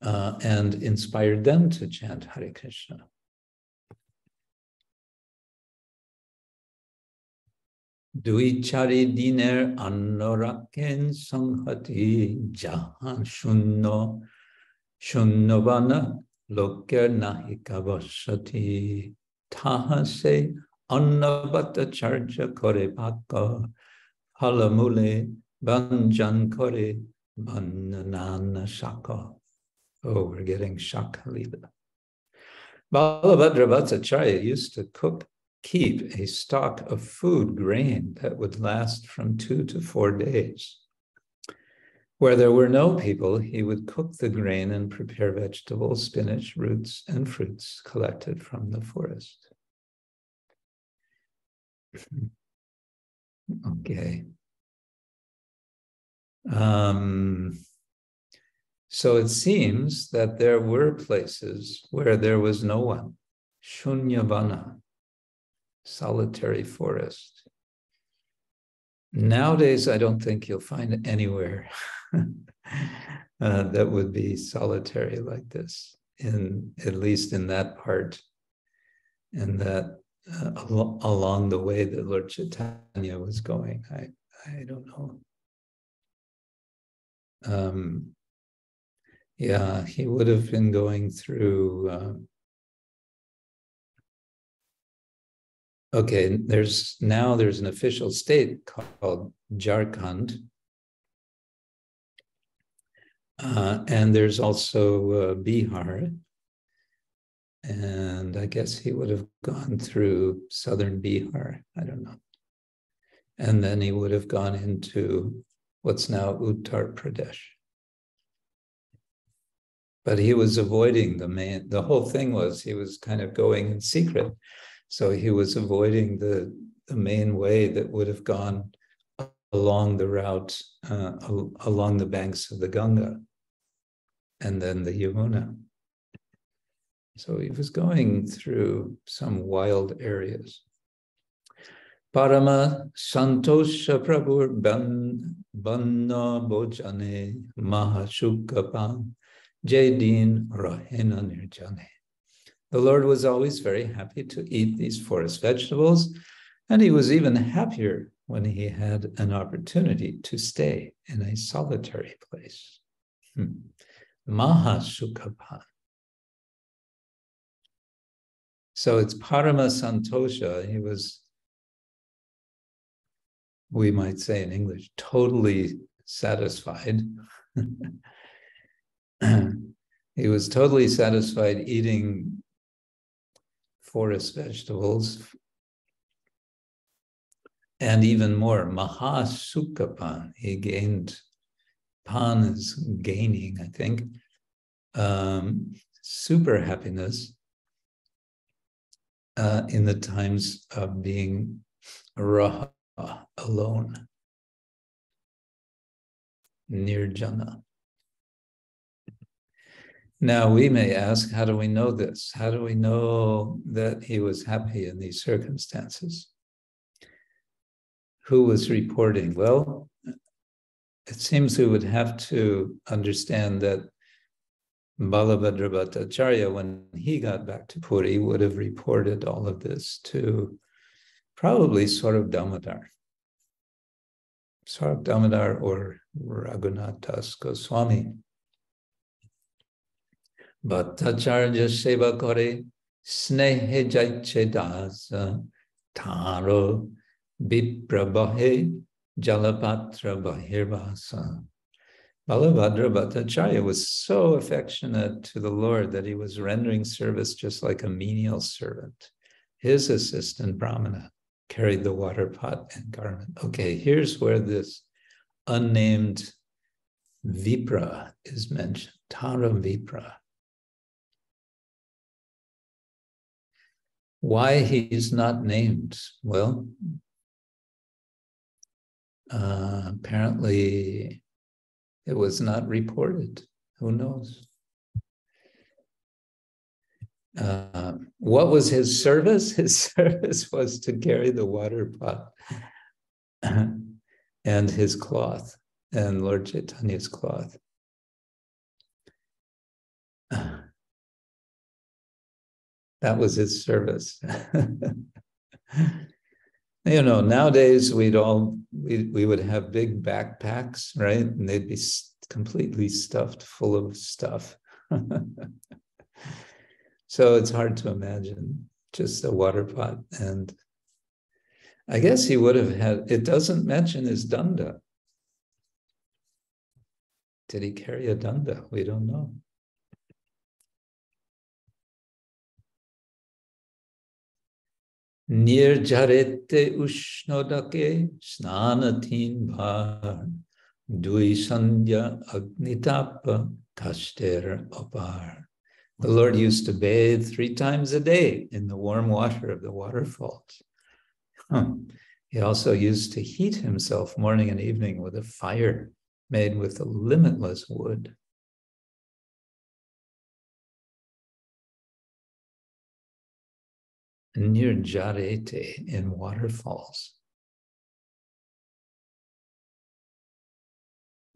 and inspired them to chant Hare Krishna. Dui chari diner annoraken sanghati jahan shunno shunnobana loker nahika vasati taha se annavata charja kore bhakka halamule banjan kore bananana shaka. Oh, we're getting Shaka Lila. Balabhadra Bhattacharya used to keep a stock of food, grain, that would last from 2 to 4 days. Where there were no people, he would cook the grain and prepare vegetables, spinach, roots, and fruits collected from the forest. Okay. So it seems that there were places where there was no one. Shunyavana, solitary forest. Nowadays, I don't think you'll find anywhere that would be solitary like this, at least in that part, and that along the way that Lord Chaitanya was going. I don't know. Yeah, he would have been going through. Okay, there's an official state called Jharkhand, and there's also Bihar, and I guess he would have gone through southern Bihar. I don't know, and then he would have gone into what's now Uttar Pradesh. But he was avoiding the whole thing was he was kind of going in secret. So he was avoiding the main way that would have gone along the route, along the banks of the Ganga and then the Yamuna. So he was going through some wild areas. Parama Santosha Prabhur Banna Bojane Mahashukapan Jaydin Rahena Nirjane. The Lord was always very happy to eat these forest vegetables, and he was even happier when he had an opportunity to stay in a solitary place. Mahashukapan. So it's Parama Santosha. He was, we might say in English, totally satisfied. He was totally satisfied eating forest vegetables, and even more, Mahasukapan. He gained, pan is gaining, I think, super happiness in the times of being raha, alone, nirjana. Now we may ask, how do we know this? How do we know that he was happy in these circumstances? Who was reporting? Well, it seems we would have to understand that Balabhadra Bhattacharya, when he got back to Puri, would have reported all of this to probably Sārvabhauma or Raghunath Goswami. Bhattacharya seva kore snehe jaiche dasa taro biprabahe jalapatra bahirvasa. Balabhadra Bhattacharya was so affectionate to the Lord that he was rendering service just like a menial servant. His assistant Brahmana carried the water pot and garment. Okay, here's where this unnamed Vipra is mentioned, Tara Vipra. Why he's not named? Well, apparently it was not reported. Who knows? What was his service? His service was to carry the water pot and his cloth, and Lord Chaitanya's cloth. That was his service. You know, nowadays we would have big backpacks, right? And they'd be completely stuffed full of stuff. So it's hard to imagine just a water pot. And I guess he would have had, it doesn't mention his danda. Did he carry a danda? We don't know. Nirjarete ushnodake snanatin bhar Duisandya agnitapa kashter apar. The Lord used to bathe 3 times a day in the warm water of the waterfalls. He also used to heat himself morning and evening with a fire made with a limitless wood. Near Jarete in waterfalls.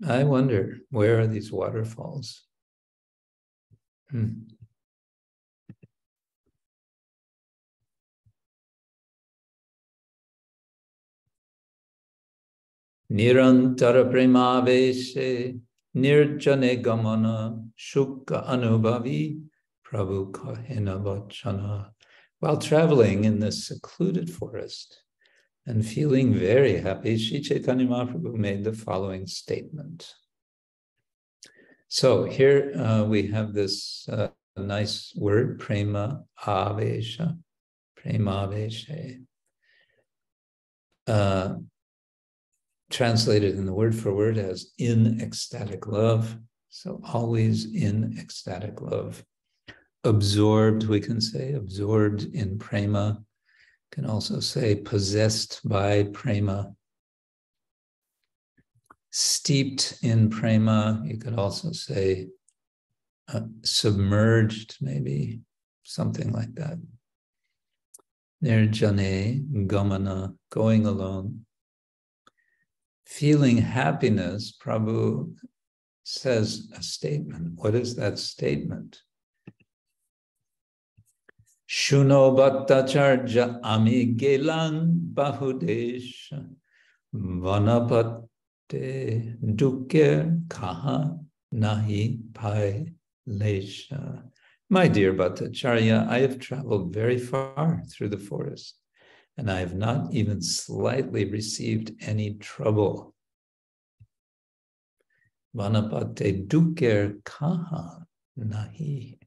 I wonder, where are these waterfalls? Nirantara premaveshe nirjane gamana shukka anubhavi prabhu kahena vachana. While traveling in this secluded forest and feeling very happy, Sri Chaitanya Mahaprabhu made the following statement. So here we have this nice word, prema avesha, premaveshe. Translated in the word for word as in ecstatic love. So always in ecstatic love. Absorbed, we can say, absorbed in prema. Can also say possessed by prema. Steeped in prema. You could also say submerged, maybe, something like that. Nirjane, gamana, going alone. Feeling happiness, Prabhu says a statement. What is that statement? Shuno bhattacharya ami gelan bahudesh vanapate dukke kaha nahi pai lesha. My dear Bhattacharya, I have traveled very far through the forest, and I have not even slightly received any trouble. Vanapate dukker kaha nahi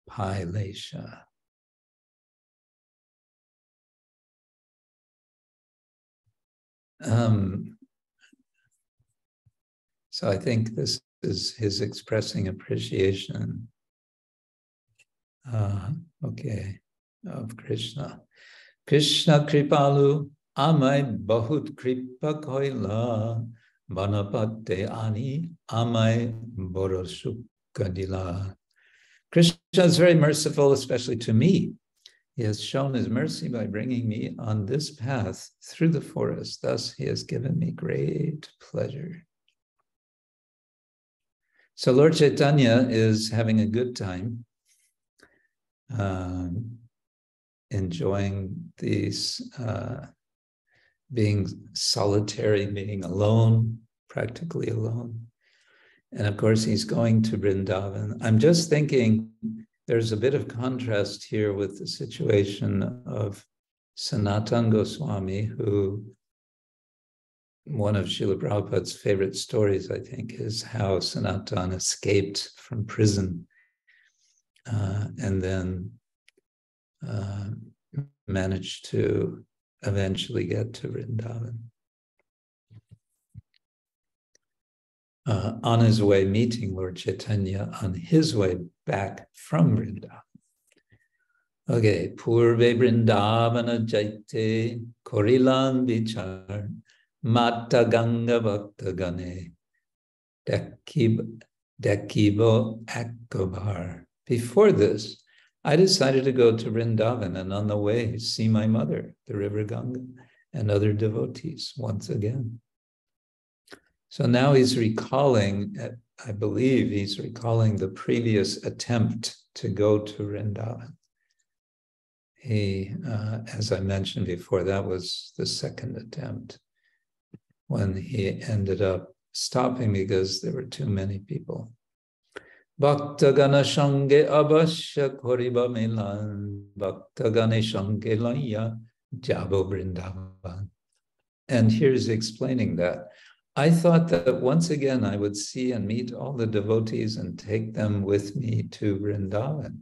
pai lesha. So I think this is his expressing appreciation. Of Krishna. Krishna kripalu amai bahut kripa koila vanapate ani amai borosukadila. Krishna is very merciful, especially to me. He has shown his mercy by bringing me on this path through the forest. Thus, he has given me great pleasure. So Lord Chaitanya is having a good time, enjoying these, being solitary, being alone, practically alone. And of course, he's going to Vrindavan. I'm just thinking there's a bit of contrast here with the situation of Sanatana Goswami, who one of Srila Prabhupada's favorite stories, I think, is how Sanatana escaped from prison and then managed to eventually get to Vrindavan. On his way meeting Lord Chaitanya, on his way back from Vrindavan. Okay, Purve Vrindavana Jaite Korilan Vichar Mata Ganga Bhakta Gane Dakibo Akabar. Before this, I decided to go to Vrindavan and on the way see my mother, the river Ganga, and other devotees once again. So now he's recalling, I believe he's recalling the previous attempt to go to Vrindavan. He, as I mentioned before, that was the second attempt when he ended up stopping because there were too many people. Bhakta gana shange abhashya koriba milan, bhakta gane shange laya jabo Vrindavan. And here's explaining that. I thought that once again I would see and meet all the devotees and take them with me to Vrindavan.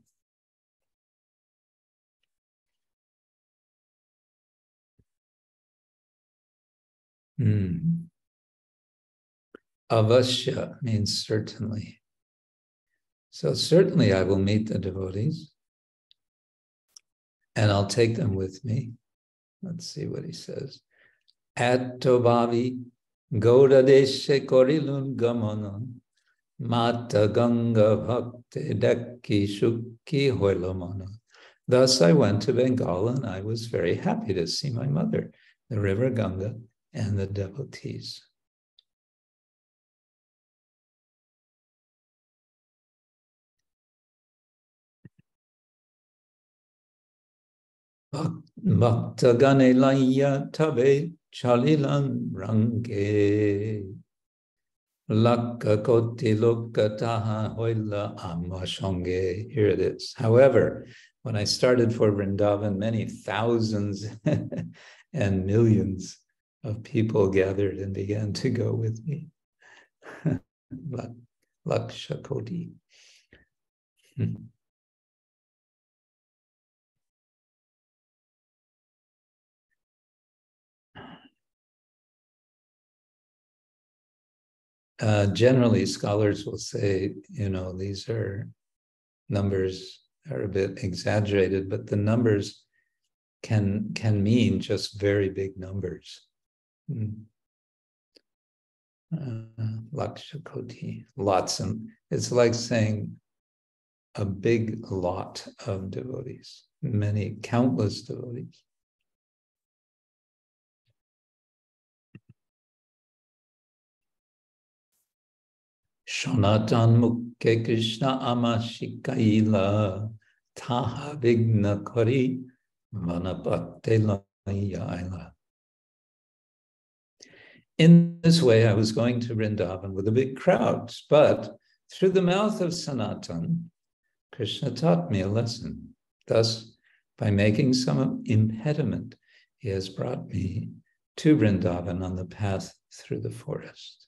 Avashya means certainly. So certainly I will meet the devotees and I'll take them with me. Let's see what he says. Attobavi Gaudadeshe Korilun Gamana Mata Ganga Bhakti Dekki Shukki Hoilamana. Thus I went to Bengal and I was very happy to see my mother, the river Ganga, and the devotees. Bhakta Gane Laya Tabe Chalilan Range Lakka Koti Lokataha Hoila Amashonge. Here it is. However, when I started for Vrindavan, many thousands and millions of people gathered and began to go with me. Laksha Koti. Generally, scholars will say, these are numbers are a bit exaggerated, but the numbers can mean just very big numbers. Laksha Koti, lots, and it's like saying a big lot of devotees, many, countless devotees. Shonatan Mukke Krishna Amashikaila Taha Vigna Kari Manapate Layala. In this way, I was going to Vrindavan with a big crowd, but through the mouth of Sanatan, Krishna taught me a lesson. Thus, by making some impediment, he has brought me to Vrindavan on the path through the forest.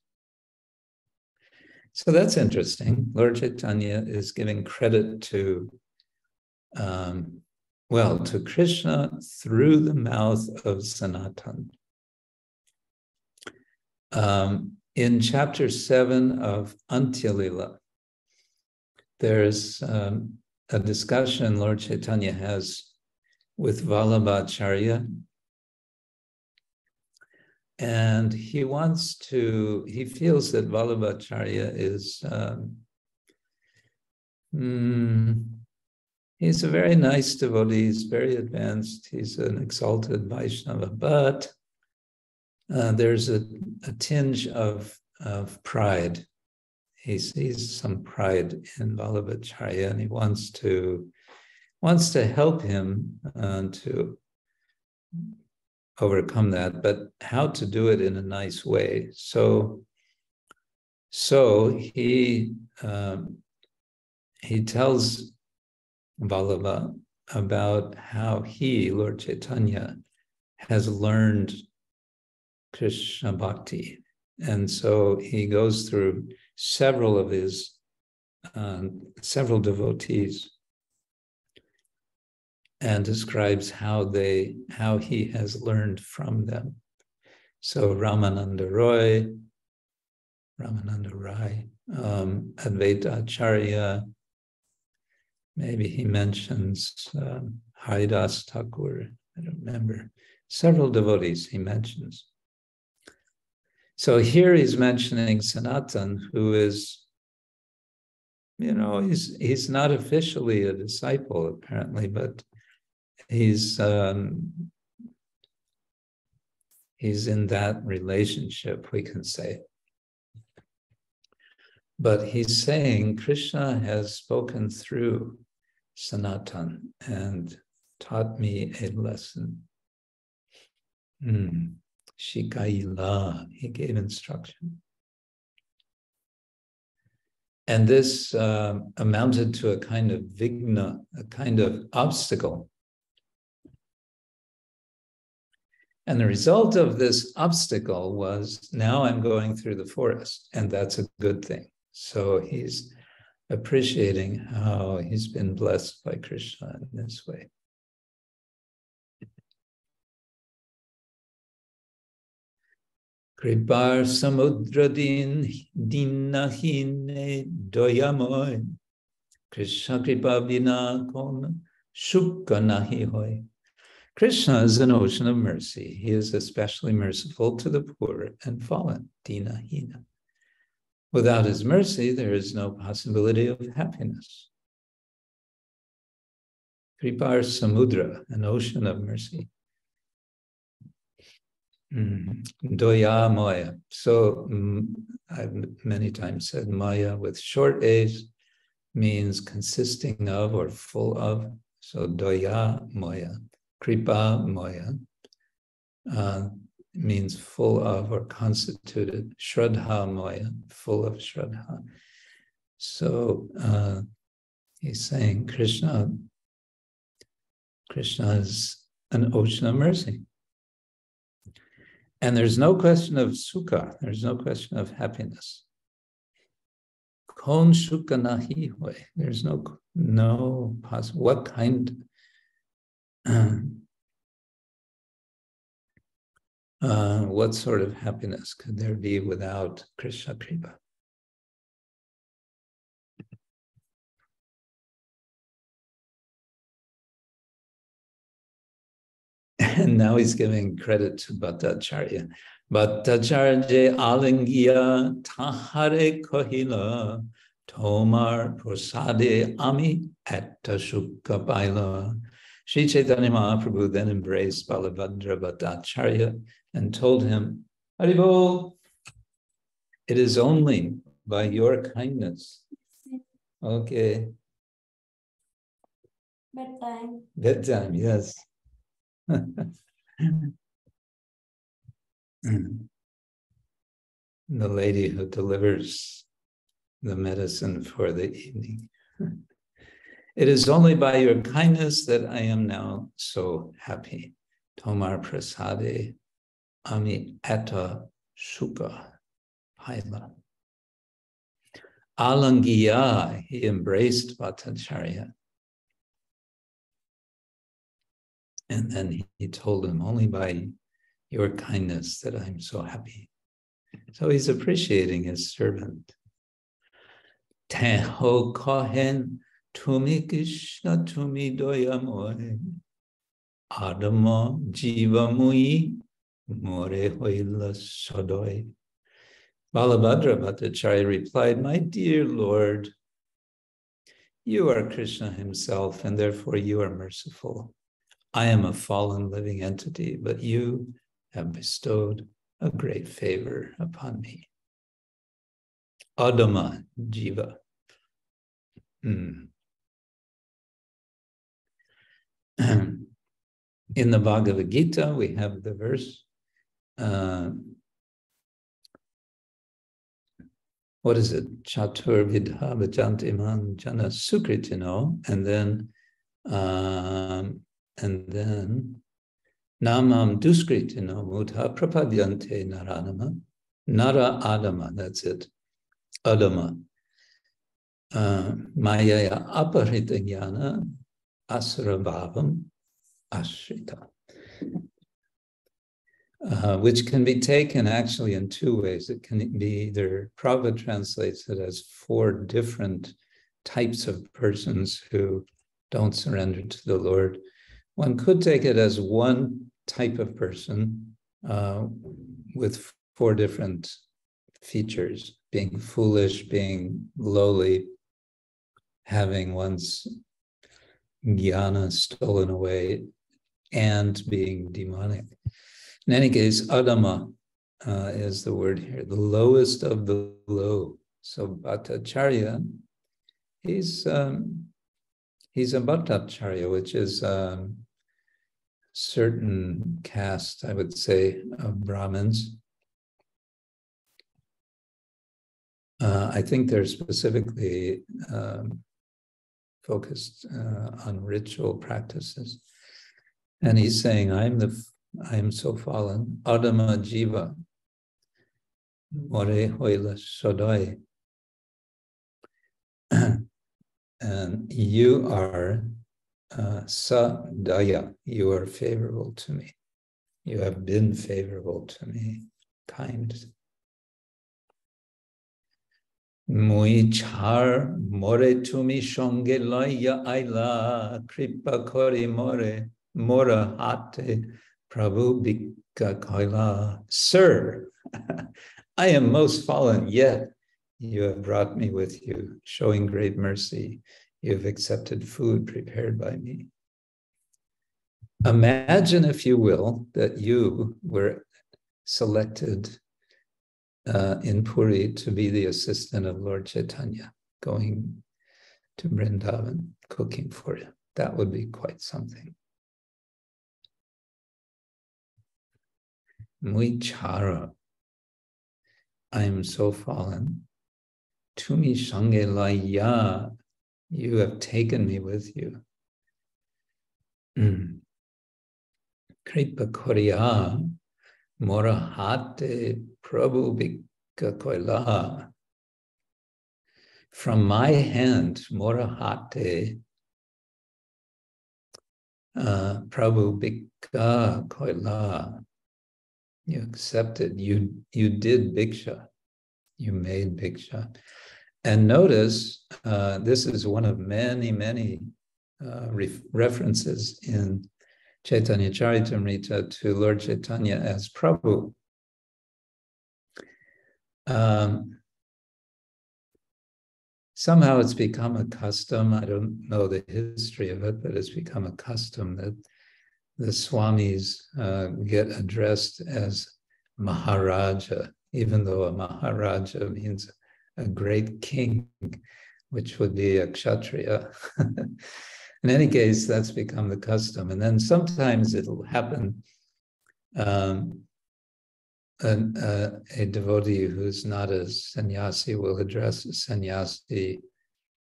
So that's interesting. Lord Chaitanya is giving credit to Krishna through the mouth of Sanatan. In chapter 7 of Antyalila, there's a discussion Lord Chaitanya has with Vallabhacharya. And he feels that Vallabhacharya is, he's a very nice devotee, he's very advanced, he's an exalted Vaishnava, but there's a tinge of pride. He sees some pride in Vallabhacharya and he wants to help him to overcome that, but how to do it in a nice way. So he tells Vallabha about how he, Lord Chaitanya, has learned Krishna Bhakti. And so he goes through several of his, several devotees and describes how he has learned from them. So Rāmānanda Rai, Advaita Acharya, maybe he mentions Hari-dāsa Thakur, I don't remember. Several devotees he mentions. So here he's mentioning Sanatan, who is, he's not officially a disciple apparently, but he's in that relationship, we can say. But he's saying Krishna has spoken through Sanatan and taught me a lesson. Shikaila, he gave instruction. And this amounted to a kind of vigna, a kind of obstacle. And the result of this obstacle was, now I'm going through the forest, and that's a good thing. So he's appreciating how he's been blessed by Krishna in this way. Kripar samudra dinahine doyamoy. Krishna kripa vina kon shukka nahi hoy. Krishna is an ocean of mercy. He is especially merciful to the poor and fallen, dinahina. Without his mercy, there is no possibility of happiness. Kripar samudra, an ocean of mercy. Doya maya. So I've many times said maya with short A's means consisting of or full of. So doya maya. Kripa maya means full of or constituted. Shraddha maya, full of shraddha. So he's saying Krishna is an ocean of mercy. And there's no question of sukha, there's no question of happiness. Kon sukha nahi hoy. There's no possible. What kind? What sort of happiness could there be without Krishna Kripa? And now he's giving credit to Bhattacharya. Bhattacharya alingiya tahare kohila tomar prasade ami atta shukka paila. Sri Chaitanya Mahaprabhu then embraced Balabhadra Bhattacharya and told him, Haribol, it is only by your kindness. Okay. Bedtime. Bedtime, yes. The lady who delivers the medicine for the evening. It is only by your kindness that I am now so happy. Tomar prasade ami atta sukha paila. Alangiya, he embraced Bhattacharya. And then he told him, only by your kindness that I'm so happy. So he's appreciating his servant. Teho kohen tumi Krishna tumi doyamoy. Adama jiva mui more hoila sodoy. Balabhadra Bhattacharya replied, my dear Lord, you are Krishna himself, and therefore you are merciful. I am a fallen living entity, but you have bestowed a great favor upon me. Adama jiva. In the Bhagavad Gita, we have the verse, what is it? Chatur vidha bhajantiman jana sukritino, and then namam duskritino mudha prapadyante naranama, nara adama, that's it, adama. Mayaya aparita jnana asarabhavam ashrita. Which can be taken actually in two ways. It can be either, Prabhupada translates it as 4 different types of persons who don't surrender to the Lord. One could take it as one type of person with 4 different features: being foolish, being lowly, having one's jnana stolen away, and being demonic. In any case, adama is the word here, the lowest of the low. So Bhattacharya, he's a Bhattacharya, which is a certain caste, I would say, of Brahmins. I think they're specifically focused on ritual practices. And he's saying, I am so fallen. Adama jiva. More hoila sodai. And you are sadaya. You are favorable to me. You have been favorable to me. kind. Mui char more tumi shonge loya aila kripa kori more mora hate Prabhu bika koila. Sir, I am most fallen, yet you have brought me with you, showing great mercy. You have accepted food prepared by me. Imagine, if you will, that you were selected in Puri to be the assistant of Lord Chaitanya, going to Vrindavan, cooking for you. That would be quite something. Mui chara, I am so fallen. Tumi shange laya, you have taken me with you. Kripa koria, morahate Prabhu bika koila. From my hand, morahate Prabhu bika koila. You accepted, you did bhiksha, you made bhiksha. And notice, this is one of many, many references in Chaitanya Charitamrita to Lord Chaitanya as Prabhu. Somehow it's become a custom, I don't know the history of it, but it's become a custom that the Swamis get addressed as Maharaja, even though a Maharaja means a great king, which would be a Kshatriya. In any case, that's become the custom. And then sometimes it'll happen, a devotee who's not a sannyasi will address a sannyasi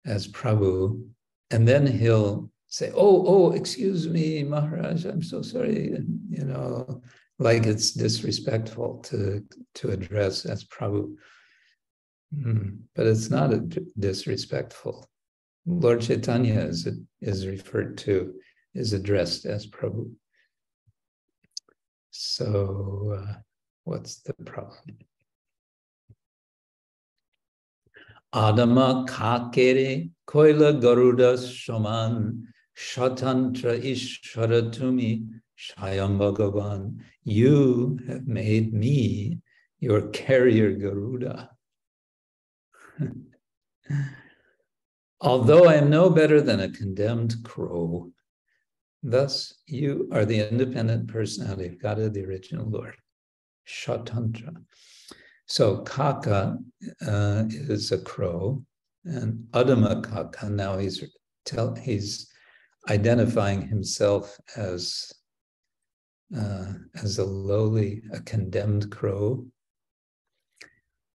as Prabhu, and then he'll say, oh, excuse me, Maharaj, I'm so sorry, you know, like it's disrespectful to address as Prabhu. But it's not disrespectful. Lord Chaitanya is referred to, is addressed as Prabhu. So what's the problem? Adama kakere koila garuda shaman shatantra ishvara tumi shayam bhagavan. You have made me your carrier Garuda. Although I am no better than a condemned crow, thus you are the independent personality of God, the original Lord. Shatantra. So Kaka is a crow, and Adama Kaka, now he's identifying himself as a lowly, a condemned crow.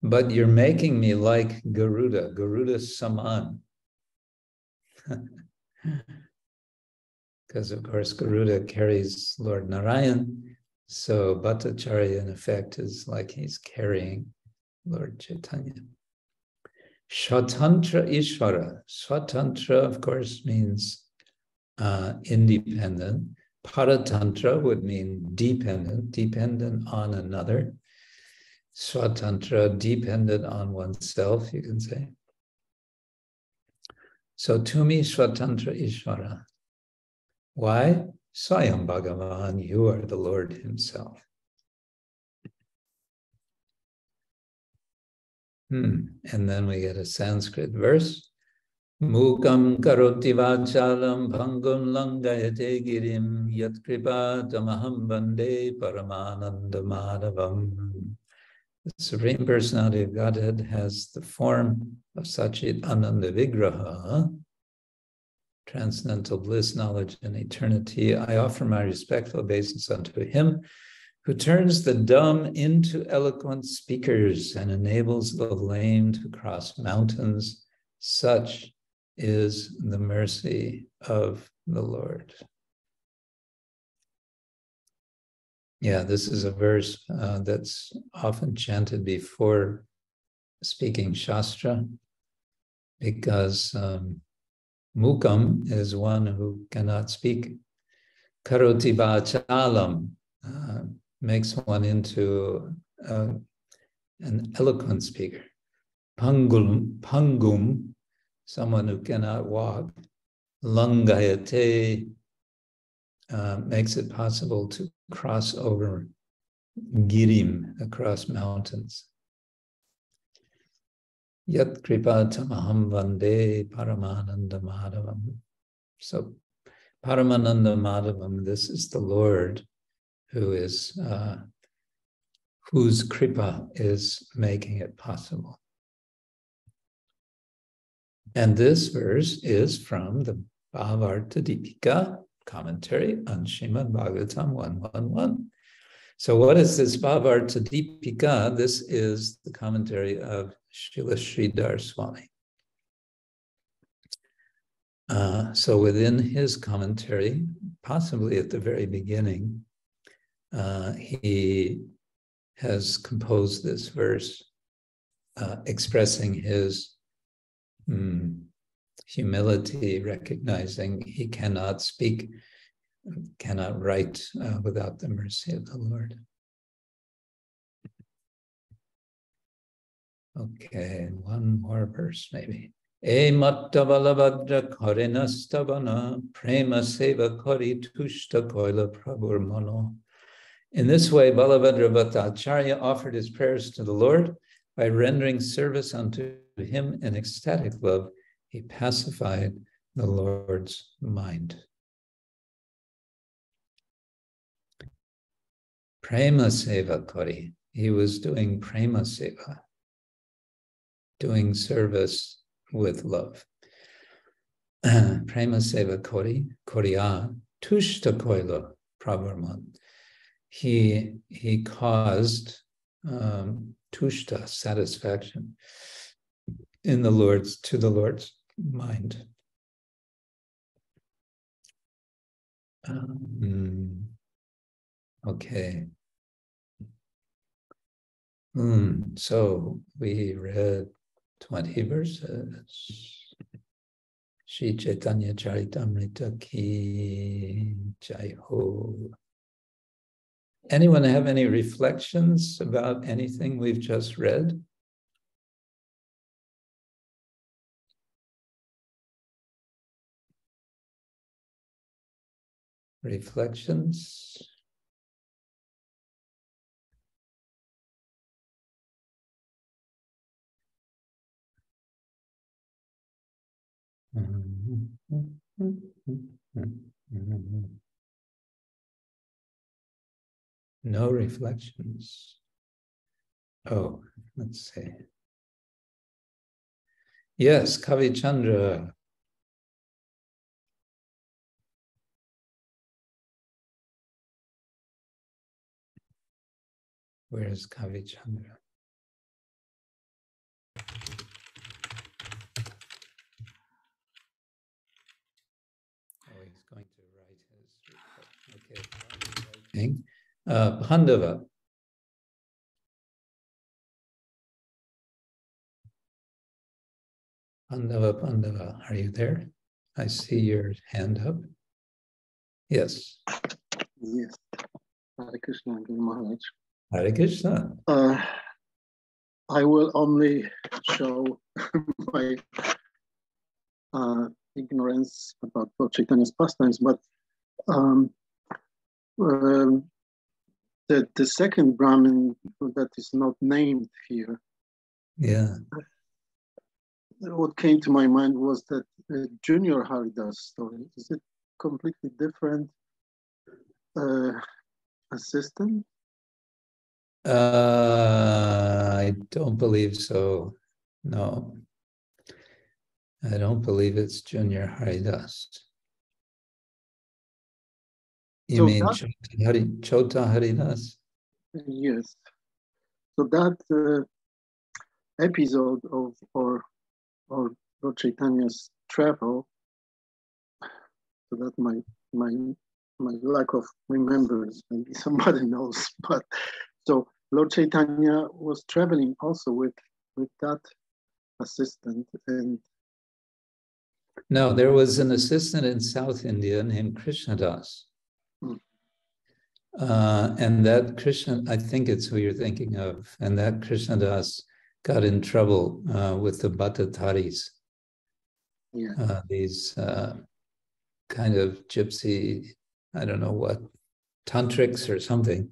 But you're making me like Garuda Saman. Because of course Garuda carries Lord Narayan, so Bhattacharya in effect is like he's carrying Lord Chaitanya. Śacī-nandana Īśvara. Swatantra, of course, means independent. Paratantra would mean dependent on another. Swatantra, dependent on oneself, you can say. So Tumi Swatantra Īśvara. Why? Swayam Bhagavan, you are the Lord himself. And then we get a Sanskrit verse. Mukam karoti vachalam bhangam langayate girim yat kripa tamaham bande paramananda-madhavam. The Supreme Personality of Godhead has the form of Sachit-Ananda Vigraha, transcendental bliss, knowledge, and eternity. I offer my respectful obeisance unto him who turns the dumb into eloquent speakers and enables the lame to cross mountains. Such is the mercy of the Lord. Yeah, this is a verse that's often chanted before speaking Shastra, because Mukam is one who cannot speak. Karoti vachalam makes one into an eloquent speaker. Pangum, someone who cannot walk. Langayate makes it possible to cross over girim, across mountains. Yat kripa tamaham vande paramananda-madhavam. So Paramananda-madhavam, this is the Lord who is, whose kripa is making it possible. And this verse is from the Bhāvarta-dīpika commentary on Śrīmad Bhagavatam 111. So what is this Bhāvarta-dīpika? This is the commentary of Srila Sridhar Swami. So within his commentary, possibly at the very beginning, he has composed this verse expressing his humility, recognizing he cannot speak, cannot write without the mercy of the Lord. Okay, one more verse maybe. E matta balabhadra karinastavana prema seva kari tushta koila prabhur mano. In this way, Balabhadra Bhattacharya offered his prayers to the Lord. By rendering service unto him in ecstatic love, he pacified the Lord's mind. Prema seva kari. He was doing prema seva, doing service with love. Prema seva kori, koriya, tushta koila prabharman. He caused tushta, satisfaction, to the Lord's mind. Okay. So we read 20 verses. Shri Chaitanya Charitamrita ki jai ho. Anyone have any reflections about anything we've just read? Reflections? No reflections. Oh, let's see. Yes, Kavi Chandra. Where is Kavi Chandra? Oh, he's going to write his report. Okay. Pandava. Pandava, are you there? I see your hand up. Yes. Yes. Hare Krishna, Guru Maharaj. Hare Krishna. I will only show my ignorance about Lord Chaitanya's pastimes, but the second Brahmin that is not named here, yeah, what came to my mind was that Junior Hari-dāsa story. Is it completely different assistant? I don't believe so. No, I don't believe it's Junior Hari-dāsa. You So mean that, Chota Hari-dāsa? yes. So that episode of or Lord Chaitanya's travel, so that my lack of remembrance, maybe somebody knows, but so Lord Chaitanya was traveling also with that assistant. And no, there was an assistant in South India named Krishna Das. And that Krishna, I think it's who you're thinking of, and that Krishna Das got in trouble with the Bhattataris. Yeah. These kind of gypsy, I don't know what, tantrics or something.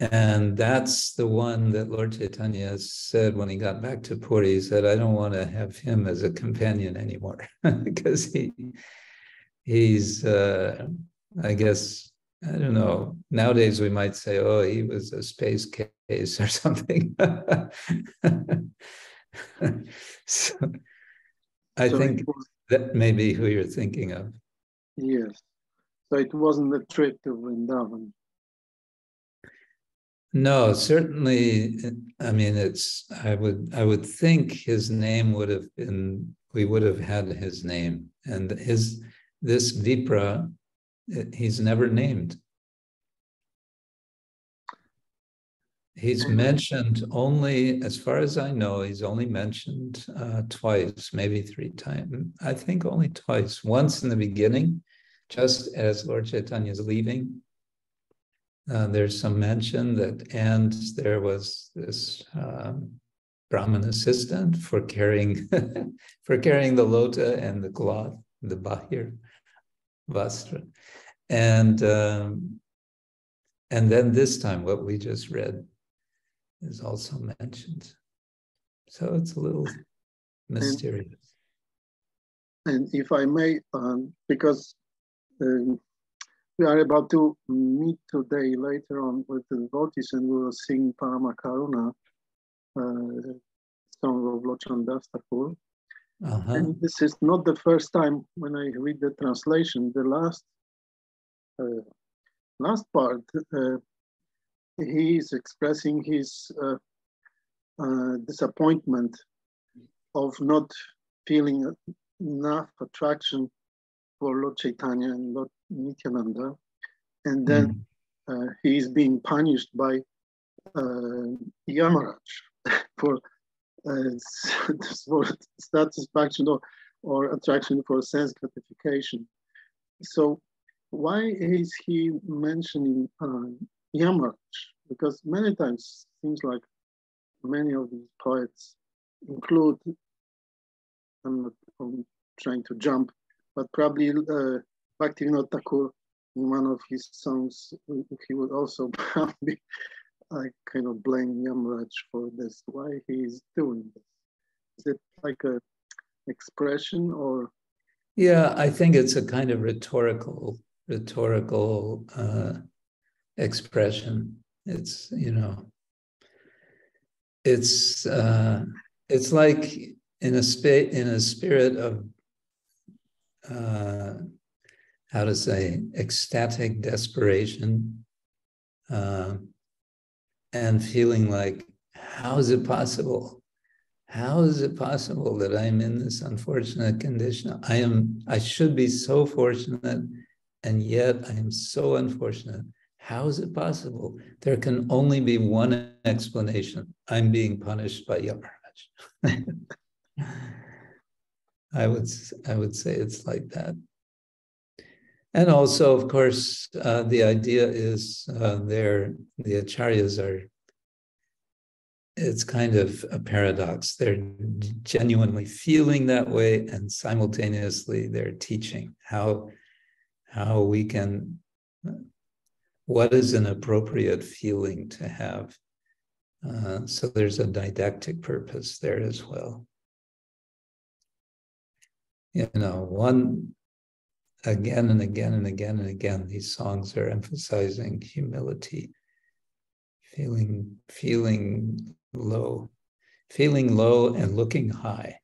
And that's the one that Lord Chaitanya said when he got back to Puri. He said, I don't want to have him as a companion anymore because he's, I guess, I don't know. Nowadays we might say, oh, he was a space case or something. So I think that may be who you're thinking of. Yes. So it wasn't a trip to Vrindavan. No, certainly. I mean, I would think his name would have been. We would have had his name, and this Vipra, he's never named. He's mentioned only, as far as I know, he's only mentioned twice, maybe 3 times. I think only twice. Once in the beginning, just as Lord Chaitanya is leaving. There's some mention that, and there was this Brahmin assistant for carrying the lota and the cloth, the bahir vastra, and then this time what we just read is also mentioned. So it's a little mysterious. And if I may, because we are about to meet today later on with the devotees, and we will sing Parama Karuna, song of Lochan Thakur. And this is not the first time when I read the translation. The last part, he is expressing his disappointment of not feeling enough attraction for Lord Chaitanya and Lord Nityananda, and then he is being punished by Yamaraj for satisfaction or attraction for sense gratification. So why is he mentioning Yamaraj? Because many times seems like many of these poets include, I'm trying to jump, but probably Bhaktivinoda Thakur, in one of his songs, he would also probably kind of blame Yamaraj for this. Why he is doing this? Is it like a expression or? Yeah, I think it's a kind of rhetorical expression. It's, you know, it's like in a spirit of how to say, ecstatic desperation, and feeling like, how is it possible? How is it possible that I'm in this unfortunate condition? I should be so fortunate, and yet I am so unfortunate. How is it possible? There can only be one explanation. I'm being punished by Yamaraj. I would say it's like that. And also, of course, the idea is the acharyas are, it's kind of a paradox. They're genuinely feeling that way, and simultaneously they're teaching how we can, what is an appropriate feeling to have. So there's a didactic purpose there as well. You know, one, again and again and again and again, these songs are emphasizing humility, feeling low and looking high.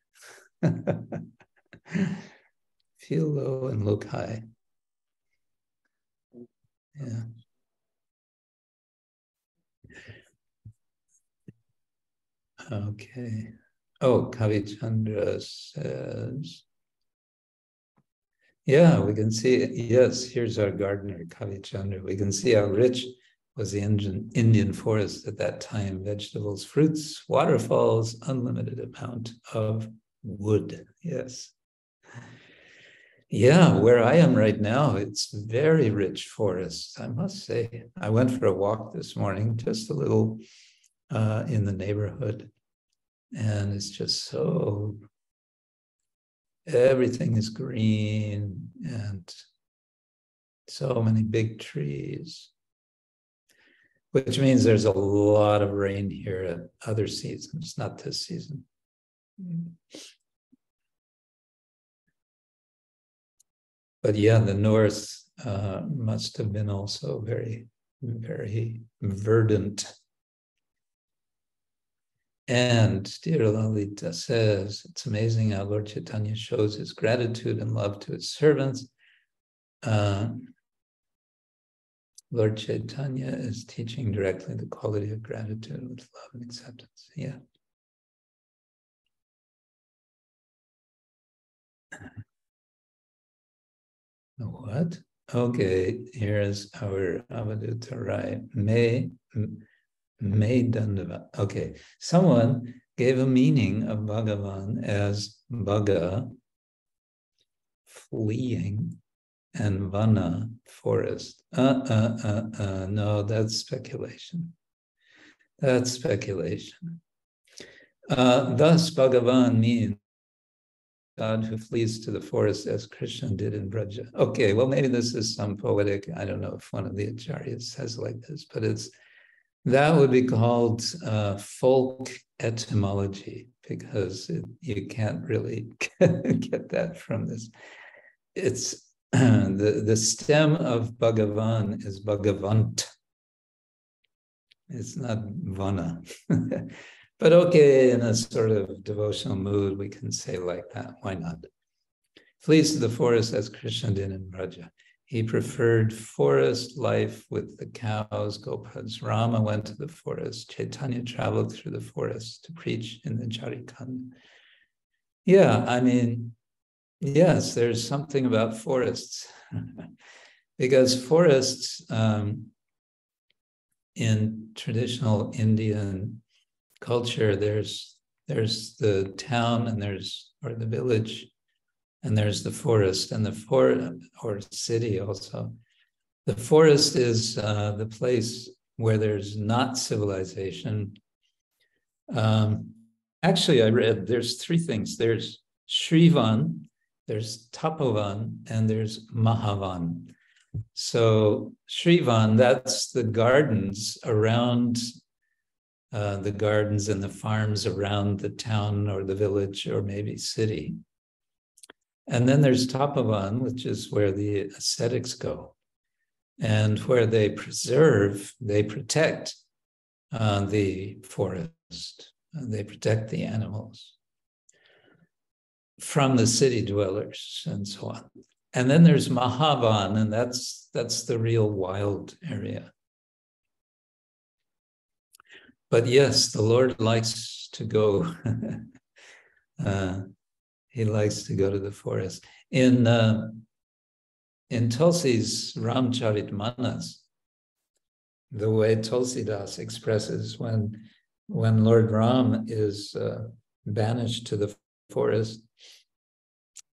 Feel low and look high. Yeah. Okay. Oh, Kavichandra says, yeah, we can see, yes, here's our gardener, Kavichandra. We can see how rich was the Indian forest at that time. Vegetables, fruits, waterfalls, unlimited amount of wood. Yes. Yeah, where I am right now, it's very rich forests, I must say. I went for a walk this morning, just a little in the neighborhood, and it's just so, everything is green and so many big trees, which means there's a lot of rain here at other seasons, not this season. But yeah, the north must have been also very, very verdant. And dear Lalita says, it's amazing how Lord Chaitanya shows his gratitude and love to his servants. Lord Chaitanya is teaching directly the quality of gratitude with love and acceptance. Yeah. What? Okay, here's our Avaduta Rai. May Dandava. Okay, someone gave a meaning of Bhagavan as Bhaga, fleeing, and Vana, forest. No, that's speculation. That's speculation. Thus, Bhagavan means God who flees to the forest as Krishna did in Vraja. Okay, well, maybe this is some poetic, I don't know if one of the acharyas says like this, but that would be called folk etymology, because you can't really get that from this. It's the stem of Bhagavan is Bhagavant. It's not Vana. But okay, in a sort of devotional mood, we can say like that. Why not? Flees to the forest as Krishna did in Vraja. He preferred forest life with the cows, gopas. Rama went to the forest. Chaitanya traveled through the forest to preach in the Charitamrita. Yeah, I mean, yes, there's something about forests. Because forests in traditional Indian culture, there's the town and or the village, and there's the forest, and or city also. The forest is the place where there's not civilization. Actually, I read there's three things. There's Shrivan, there's Tapovan, and there's Mahavan. So Shrivan, that's the gardens around the gardens and the farms around the town or the village or maybe city. And then there's Tapovan, which is where the ascetics go and where they protect the forest. They protect the animals from the city dwellers and so on. And then there's Mahavan, and that's the real wild area. But yes, the Lord likes to go. He likes to go to the forest. In Tulsi's Ramcharitmanas, the way Tulsidas expresses when Lord Ram is banished to the forest,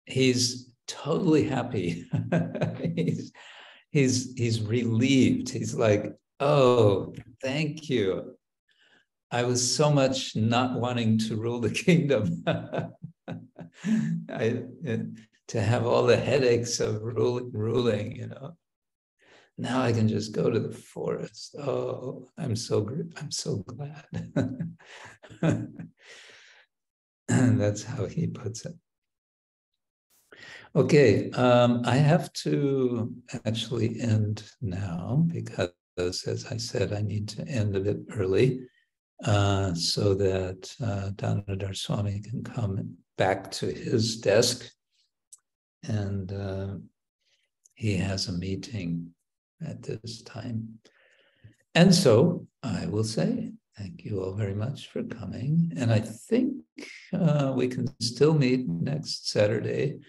he's totally happy. he's relieved. He's like, oh, thank you. I was so much not wanting to rule the kingdom. To have all the headaches of ruling, you know. Now I can just go to the forest. Oh, I'm so glad. That's how he puts it. Okay, I have to actually end now because, as I said, I need to end a bit early so that Damodar Swami can come back to his desk, and he has a meeting at this time. And so I will say thank you all very much for coming. And I think we can still meet next Saturday,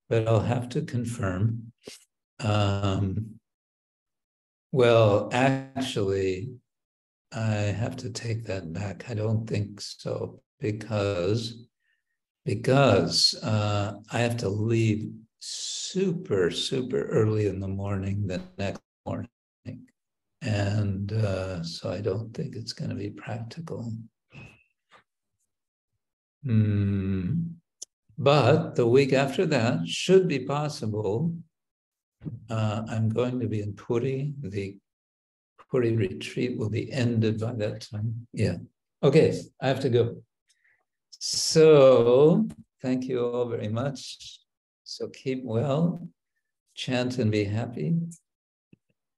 but I'll have to confirm. Well, actually, I have to take that back. I don't think so, because I have to leave super, super early in the morning the next morning. And so I don't think it's going to be practical. But the week after that should be possible. I'm going to be in Puri. The Puri retreat will be ended by that time. Yeah. Okay, I have to go. So thank you all very much. So keep well, chant and be happy.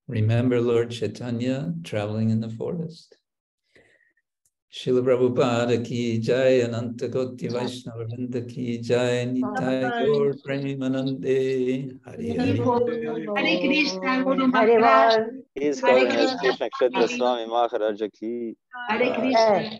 Remember Lord Chaitanya traveling in the forest. Srila Prabhupada ki jai, Ananta Koti Vaishnava Vrinda ki jai, nitā'yera Premanande, Hari Hari. Hare Krishna, Guru Hare Maharaj. Val. His Holiness Krishna Kshetra Swami Maharaja ki. Hare Krishna.